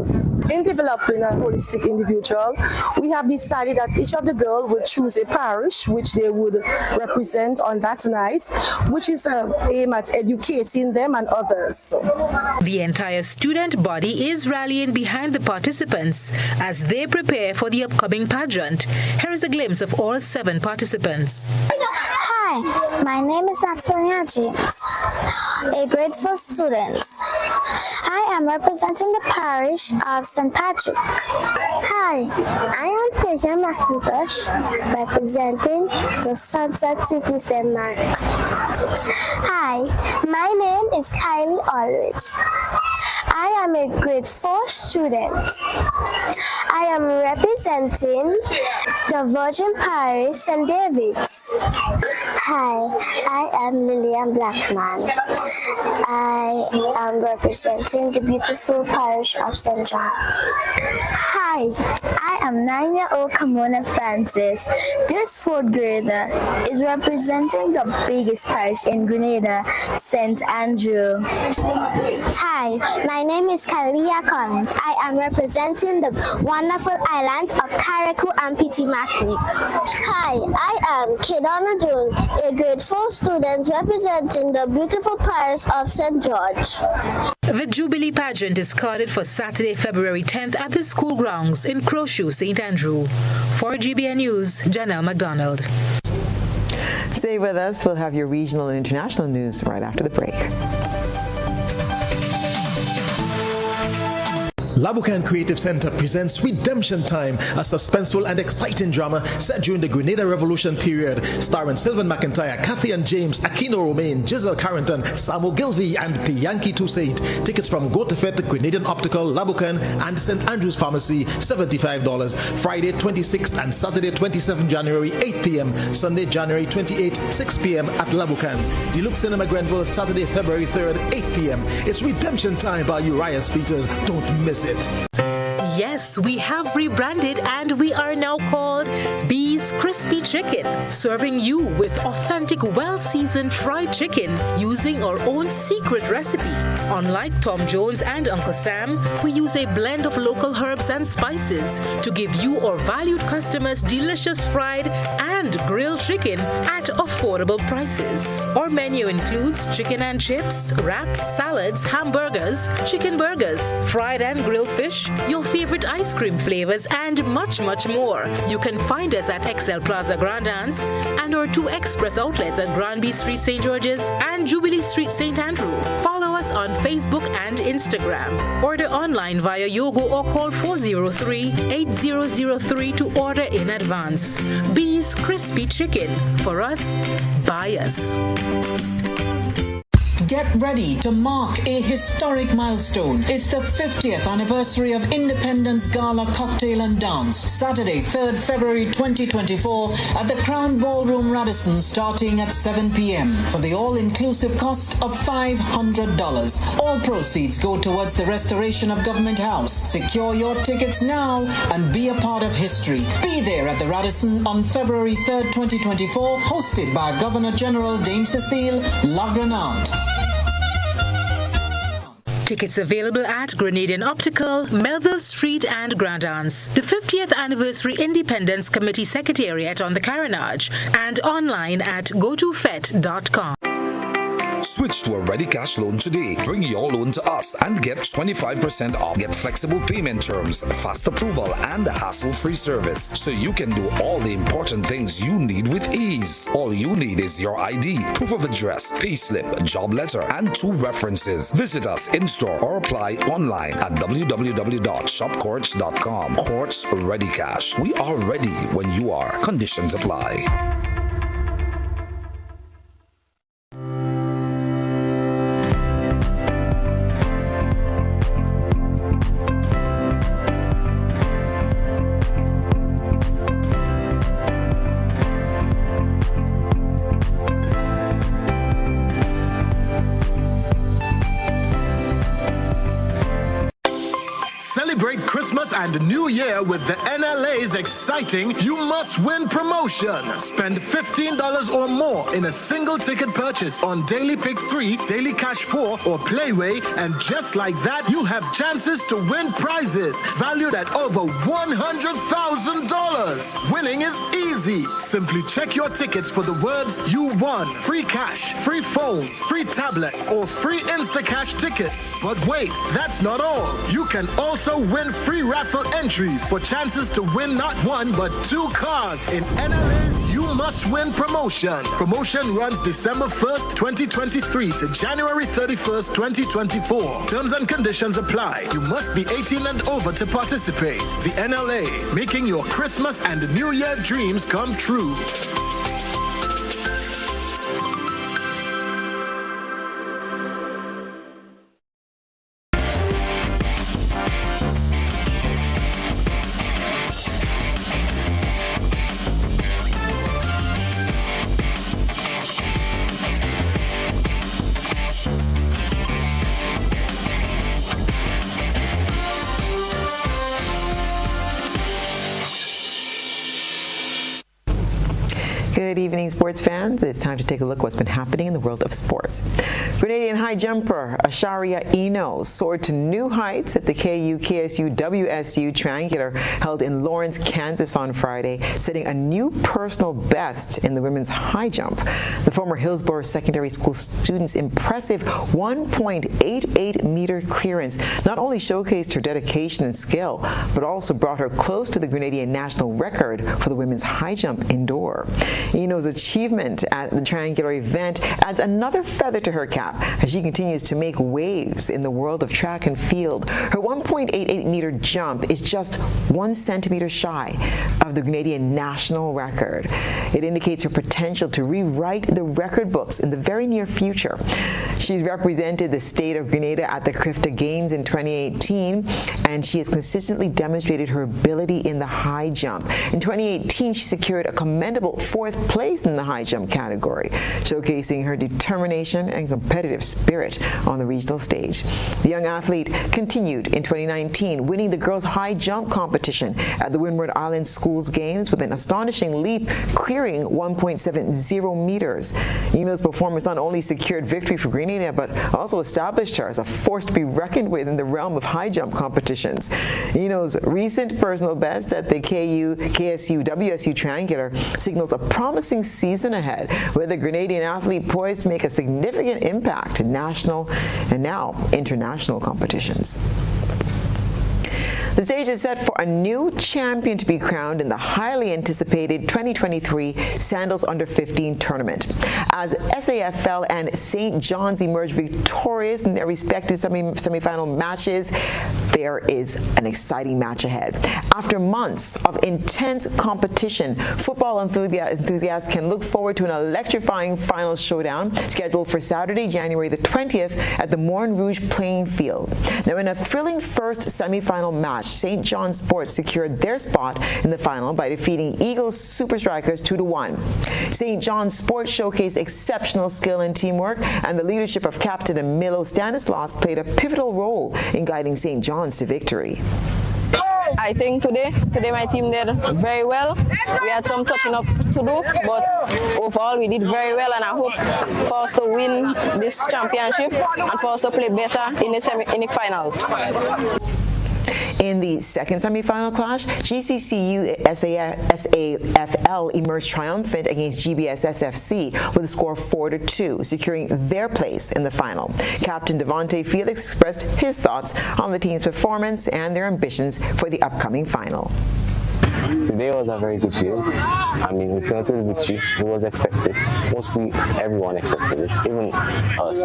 In developing a holistic individual, we have decided that each of the girls would choose a parish which they would represent on that night, which is aimed at educating them and others. The entire student body is rallying behind the participants as they prepare for the upcoming pageant. Here is a glimpse of all 7 participants. Hi, my name is Natalia James, a grade 4 student. I am representing the parish of St. Patrick. Hi, I am Tasia McIntosh, representing the Sunset Cities, Denmark. Hi, my name is Kylie Aldrich. I am a grade 4 student. I am representing the Virgin Parish, St. David's. Hi, I am Lillian Blackman. I am representing the beautiful parish of St. John. Hi, I am 9-year-old Kamona Francis. This 4th grader is representing the biggest parish in Grenada, St. Andrew. Hi, my name is Kalia Collins. I am representing the wonderful islands of Carriacou and Petit Martinique. Hi, I am Kedana June, a grade 4 student representing the beautiful parish of St. George. The Jubilee pageant is scheduled for Saturday, February 10th at the school grounds in Crowshoe, St. Andrew. For GBN News, Janelle McDonald. Stay with us. We'll have your regional and international news right after the break. Labukan Creative Center presents Redemption Time, a suspenseful and exciting drama set during the Grenada Revolution period, starring Sylvan McIntyre, Kathy and James, Aquino Romaine, Giselle Carrington, Samuel Gilvey, and Pianki Toussaint. Tickets from Go to Fet, Grenadian Optical, Labukan, and St. Andrew's Pharmacy, $75. Friday 26th and Saturday 27th January, 8 p.m. Sunday January 28th, 6 p.m. at Labukan. Deluxe Cinema Grenville, Saturday February 3rd, 8 p.m. It's Redemption Time by Uriah Speeters. Don't miss it. Yes, we have rebranded and we are now called Bee's Crispy Chicken, serving you with authentic, well-seasoned fried chicken using our own secret recipe. Unlike Tom Jones and Uncle Sam, we use a blend of local herbs and spices to give you, our valued customers, delicious fried and grilled chicken at affordable prices. Our menu includes chicken and chips, wraps, salads, hamburgers, chicken burgers, fried and grilled fish, your favorite ice cream flavors, and much, much more. You can find us at XL Plaza Grand Anse and our 2 express outlets at Granby Street, St. George's and Jubilee Street, St. Andrew. Follow us on Facebook and Instagram. Order online via Yogo or call 403-8003 to order in advance. Bee's Crispy Chicken. For us, by us. Get ready to mark a historic milestone. It's the 50th anniversary of Independence Gala Cocktail and Dance, Saturday, 3rd February 2024 at the Crown Ballroom Radisson, starting at 7 p.m. for the all-inclusive cost of $500. All proceeds go towards the restoration of Government House. Secure your tickets now and be a part of history. Be there at the Radisson on February 3rd, 2024, hosted by Governor General Dame Cecile Lagranade. Tickets available at Grenadian Optical, Melville Street and Grand Anse, the 50th Anniversary Independence Committee Secretariat on the Carenage, and online at gotofet.com. Switch to a Ready Cash loan today. Bring your loan to us and get 25% off. Get flexible payment terms, fast approval, and hassle-free service, so you can do all the important things you need with ease. All you need is your ID, proof of address, payslip, job letter, and 2 references. Visit us in-store or apply online at www.shopcourts.com. Courts Ready Cash. We are ready when you are. Conditions apply. Celebrate Christmas and New Year with the NLA's exciting You Must Win promotion. Spend $15 or more in a single ticket purchase on Daily Pick 3, Daily Cash 4, or Playway, and just like that, you have chances to win prizes valued at over $100,000. Winning is easy. Simply check your tickets for the words you won. Free cash, free phones, free tablets, or free Instacash tickets. But wait, that's not all. You can also win free raffle entries for chances to win not 1 but 2 cars in NLA's You Must Win promotion. Promotion runs December 1st, 2023 to January 31st, 2024. Terms and conditions apply. You must be 18 and over to participate. The NLA, making your Christmas and New Year dreams come true. Good evening, sports fans. It's time to take a look at what's been happening in the world of sports. Grenadian high jumper Asharia Eno soared to new heights at the KU-KSU-WSU Triangular held in Lawrence, Kansas on Friday, setting a new personal best in the women's high jump. The former Hillsborough Secondary School student's impressive 1.88-meter clearance not only showcased her dedication and skill, but also brought her close to the Grenadian national record for the women's high jump indoor. Eno's achievement at the triangular event adds another feather to her cap as she continues to make waves in the world of track and field. Her 1.88-meter jump is just 1 centimeter shy of the Grenadian national record. It indicates her potential to rewrite the record books in the very near future. She's represented the state of Grenada at the CRIFTA Games in 2018, and she has consistently demonstrated her ability in the high jump. In 2018, she secured a commendable 4th place in the high jump category, showcasing her determination and competitive spirit on the regional stage. The young athlete continued in 2019, winning the girls' high jump competition at the Windward Island Schools Games with an astonishing leap, clearing 1.70 meters. Eno's performance not only secured victory for Grenada, but also established her as a force to be reckoned with in the realm of high jump competitions. Eno's recent personal best at the KSU WSU Triangular signals a promising season ahead, with the Grenadian athlete poised to make a significant impact in national and now international competitions. The stage is set for a new champion to be crowned in the highly anticipated 2023 Sandals Under-15 tournament. As SAFL and St. John's emerge victorious in their respective semifinal matches, there is an exciting match ahead. After months of intense competition, football enthusiasts can look forward to an electrifying final showdown scheduled for Saturday, January the 20th at the Morne Rouge playing field. Now, in a thrilling first semifinal match, St. John's Sports secured their spot in the final by defeating Eagles Super Strikers 2-1. St. John's Sports showcased exceptional skill and teamwork, and the leadership of Captain Milo Stanislaus played a pivotal role in guiding St. John's to victory. I think today my team did very well. We had some touching up to do, but overall we did very well, and I hope for us to win this championship and for us to play better in the finals. In the second semifinal clash, GCCU SAFL emerged triumphant against GBS SFC with a score of 4-2, securing their place in the final. Captain Devontae Felix expressed his thoughts on the team's performance and their ambitions for the upcoming final. Today was a very good game. I mean, we came to the victory. It was expected. Mostly everyone expected it, even us.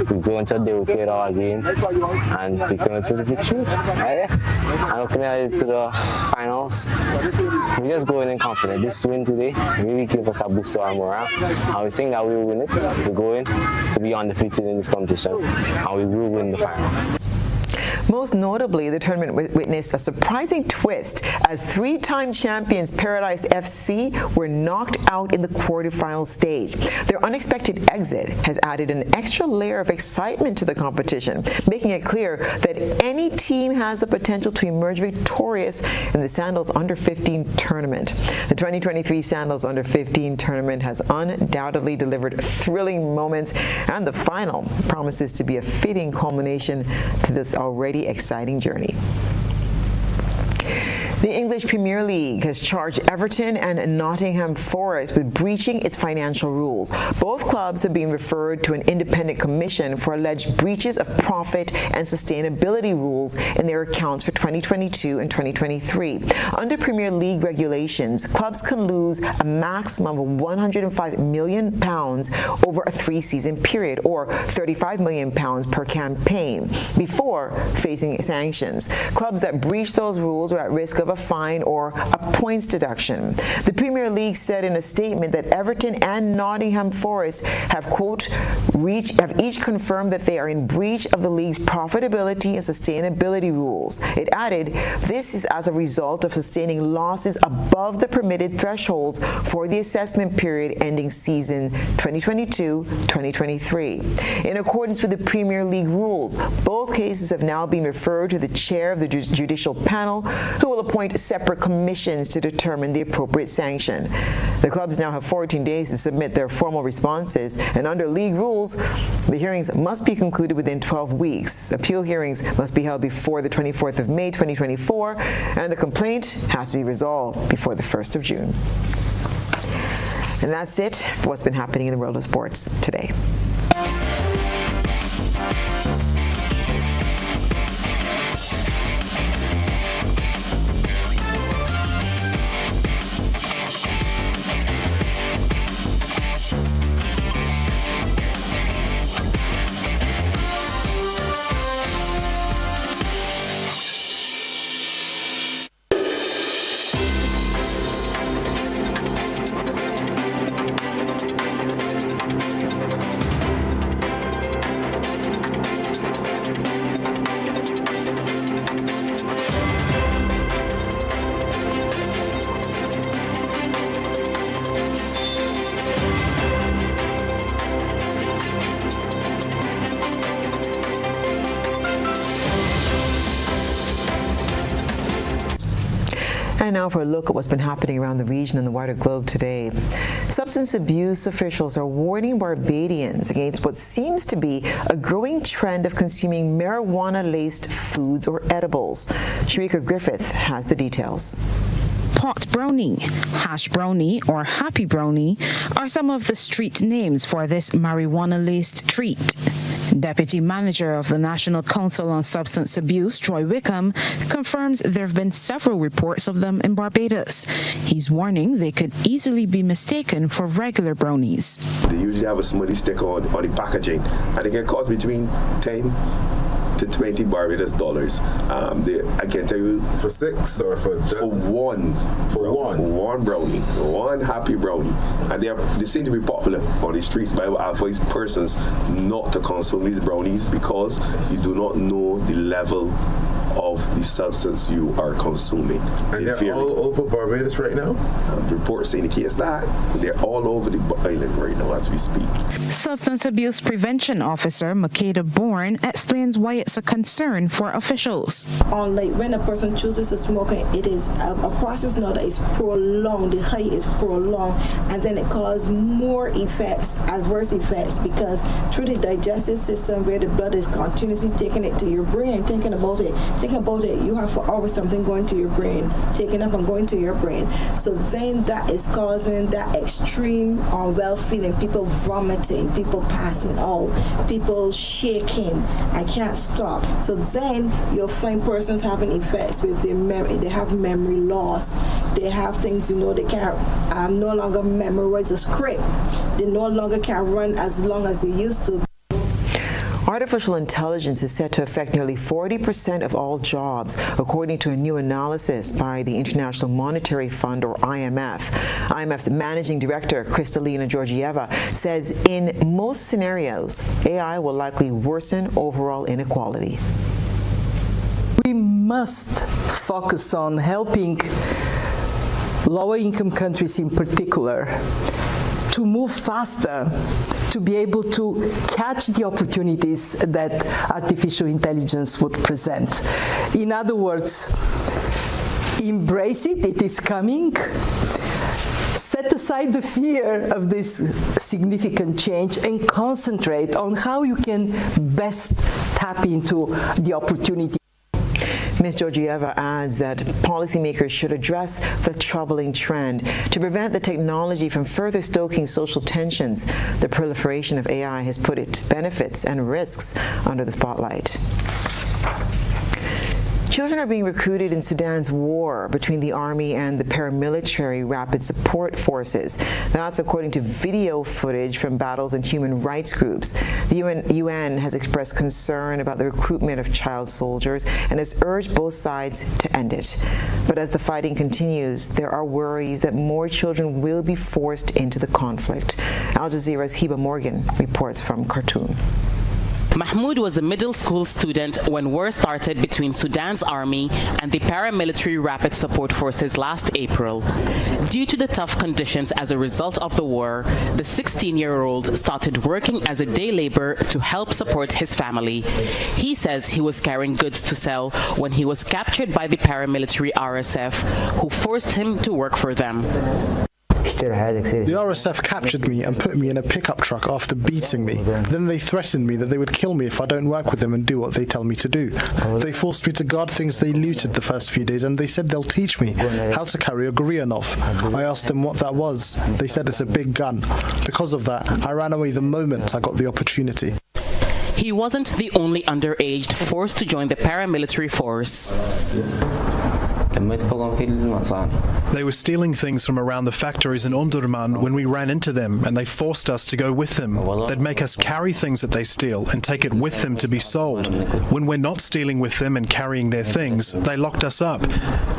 We go into the day, we played our game, and we came to the victory. And looking ahead to the finals, we just go in confident. This win today really gave us a boost to our morale. And we think that we will win it. We're going to be undefeated in this competition, and we will win the finals. Most notably, the tournament witnessed a surprising twist as three-time champions Paradise FC were knocked out in the quarterfinal stage. Their unexpected exit has added an extra layer of excitement to the competition, making it clear that any team has the potential to emerge victorious in the Sandals Under-15 tournament. The 2023 Sandals Under-15 tournament has undoubtedly delivered thrilling moments, and the final promises to be a fitting culmination to this already exciting journey. The English Premier League has charged Everton and Nottingham Forest with breaching its financial rules. Both clubs have been referred to an independent commission for alleged breaches of profit and sustainability rules in their accounts for 2022 and 2023. Under Premier League regulations, clubs can lose a maximum of £105 million over a 3-season period, or £35 million per campaign, before facing sanctions. Clubs that breach those rules are at risk of a fine or a points deduction. The Premier League said in a statement that Everton and Nottingham Forest have, quote, each confirmed that they are in breach of the league's profitability and sustainability rules. It added, this is as a result of sustaining losses above the permitted thresholds for the assessment period ending season 2022-2023. In accordance with the Premier League rules, both cases have now been referred to the chair of the judicial panel, who will appoint separate commissions to determine the appropriate sanction. The clubs now have 14 days to submit their formal responses, and under league rules, the hearings must be concluded within 12 weeks. Appeal hearings must be held before the 24th of May 2024, and the complaint has to be resolved before the 1st of June. And that's it for what's been happening in the world of sports today. And now for a look at what's been happening around the region and the wider globe today. Substance abuse officials are warning Barbadians against what seems to be a growing trend of consuming marijuana-laced foods or edibles. Sharika Griffith has the details. Pot brownie, hash brownie, or happy brownie are some of the street names for this marijuana-laced treat. Deputy Manager of the National Council on Substance Abuse, Troy Wickham, confirms there have been several reports of them in Barbados. He's warning they could easily be mistaken for regular brownies. They usually have a smoothie sticker on the packaging, and it can cost between 10 to 20 Barbados dollars. I can tell you for 6 or for one brownie, one happy brownie, and they seem to be popular on the streets. But I would advise persons not to consume these brownies because you do not know the level of the substance you are consuming. And they're all over Barbados right now? Reports indicate that they're all over the island right now as we speak. Substance Abuse Prevention Officer Makeda Bourne explains why it's a concern for officials. Like when a person chooses to smoke, it is a process now that is prolonged, the high is prolonged, and then it causes more effects, adverse effects, because through the digestive system where the blood is continuously taking it to your brain, thinking about it, you have for always something going to your brain, taking up and going to your brain. So then that is causing that extreme unwell feeling, people vomiting, people passing out, people shaking, I can't stop. So then you'll find persons having effects with their memory, they have memory loss, they have things, they can't no longer memorize a script, they no longer can run as long as they used to. Artificial intelligence is set to affect nearly 40% of all jobs, according to a new analysis by the International Monetary Fund, or IMF. IMF's managing director, Kristalina Georgieva, says in most scenarios, AI will likely worsen overall inequality. We must focus on helping lower-income countries in particular to move faster, to be able to catch the opportunities that artificial intelligence would present. In other words, embrace it, it is coming. Set aside the fear of this significant change and concentrate on how you can best tap into the opportunity. Ms. Georgieva adds that policymakers should address the troubling trend to prevent the technology from further stoking social tensions. The proliferation of AI has put its benefits and risks under the spotlight. Children are being recruited in Sudan's war between the army and the paramilitary rapid support forces. That's according to video footage from battles and human rights groups. The UN has expressed concern about the recruitment of child soldiers and has urged both sides to end it. But as the fighting continues, there are worries that more children will be forced into the conflict. Al Jazeera's Hiba Morgan reports from Khartoum. Mahmoud was a middle school student when war started between Sudan's army and the paramilitary rapid support forces last April. Due to the tough conditions as a result of the war, the 16-year-old started working as a day laborer to help support his family. He says he was carrying goods to sell when he was captured by the paramilitary RSF, who forced him to work for them. The RSF captured me and put me in a pickup truck after beating me. Then they threatened me that they would kill me if I don't work with them and do what they tell me to do. They forced me to guard things they looted the first few days, and they said they'll teach me how to carry a Gurianov. I asked them what that was. They said it's a big gun. Because of that, I ran away the moment I got the opportunity. He wasn't the only underage forced to join the paramilitary force. They were stealing things from around the factories in Omdurman when we ran into them, and they forced us to go with them. They'd make us carry things that they steal and take it with them to be sold. When we're not stealing with them and carrying their things, they locked us up.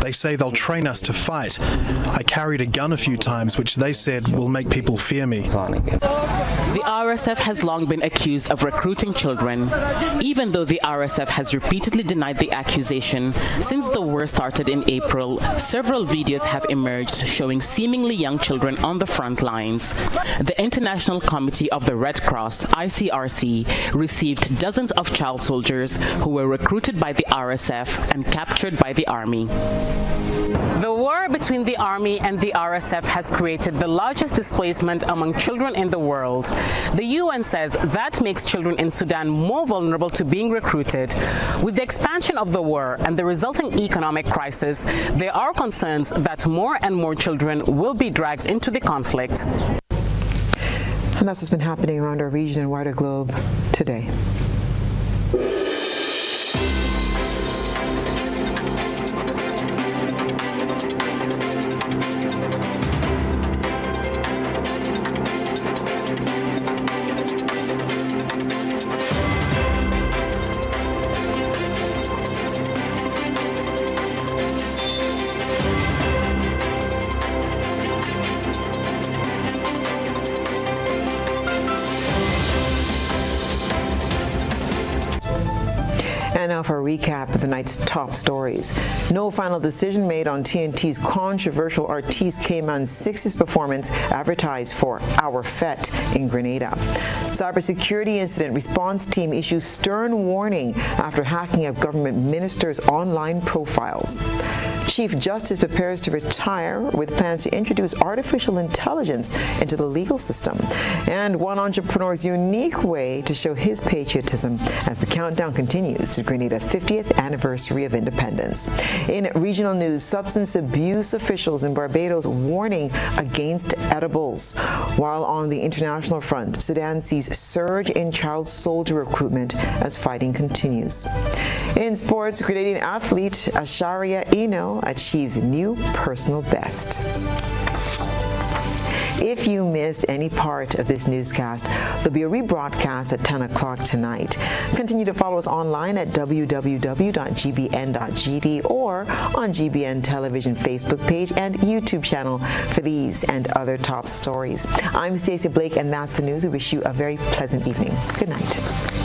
They say they'll train us to fight. I carried a gun a few times, which they said will make people fear me. The RSF has long been accused of recruiting children. Even though the RSF has repeatedly denied the accusation, since the war started in April, several videos have emerged showing seemingly young children on the front lines. The International Committee of the Red Cross, ICRC, received dozens of child soldiers who were recruited by the RSF and captured by the army. The war between the army and the RSF has created the largest displacement among children in the world. The UN says that makes children in Sudan more vulnerable to being recruited. With the expansion of the war and the resulting economic crisis, there are concerns that more and more children will be dragged into the conflict. And that's what's been happening around our region and wider globe today. And now for a recap of the night's top stories. No final decision made on TNT's controversial Artiste Cayman's 60th performance advertised for Our Fete in Grenada. Cybersecurity incident response team issues stern warning after hacking of government ministers' online profiles. Chief Justice prepares to retire with plans to introduce artificial intelligence into the legal system. And one entrepreneur's unique way to show his patriotism as the countdown continues to Grenada's 50th anniversary of independence. In regional news, substance abuse officials in Barbados warning against edibles. While on the international front, Sudan sees surge in child soldier recruitment as fighting continues. In sports, Grenadian athlete Asharia Eno achieves a new personal best. If you missed any part of this newscast, there'll be a rebroadcast at 10 o'clock tonight. Continue to follow us online at www.gbn.gd or on GBN Television Facebook page and YouTube channel for these and other top stories. I'm Stasia Blake, and that's the news. We wish you a very pleasant evening. Good night.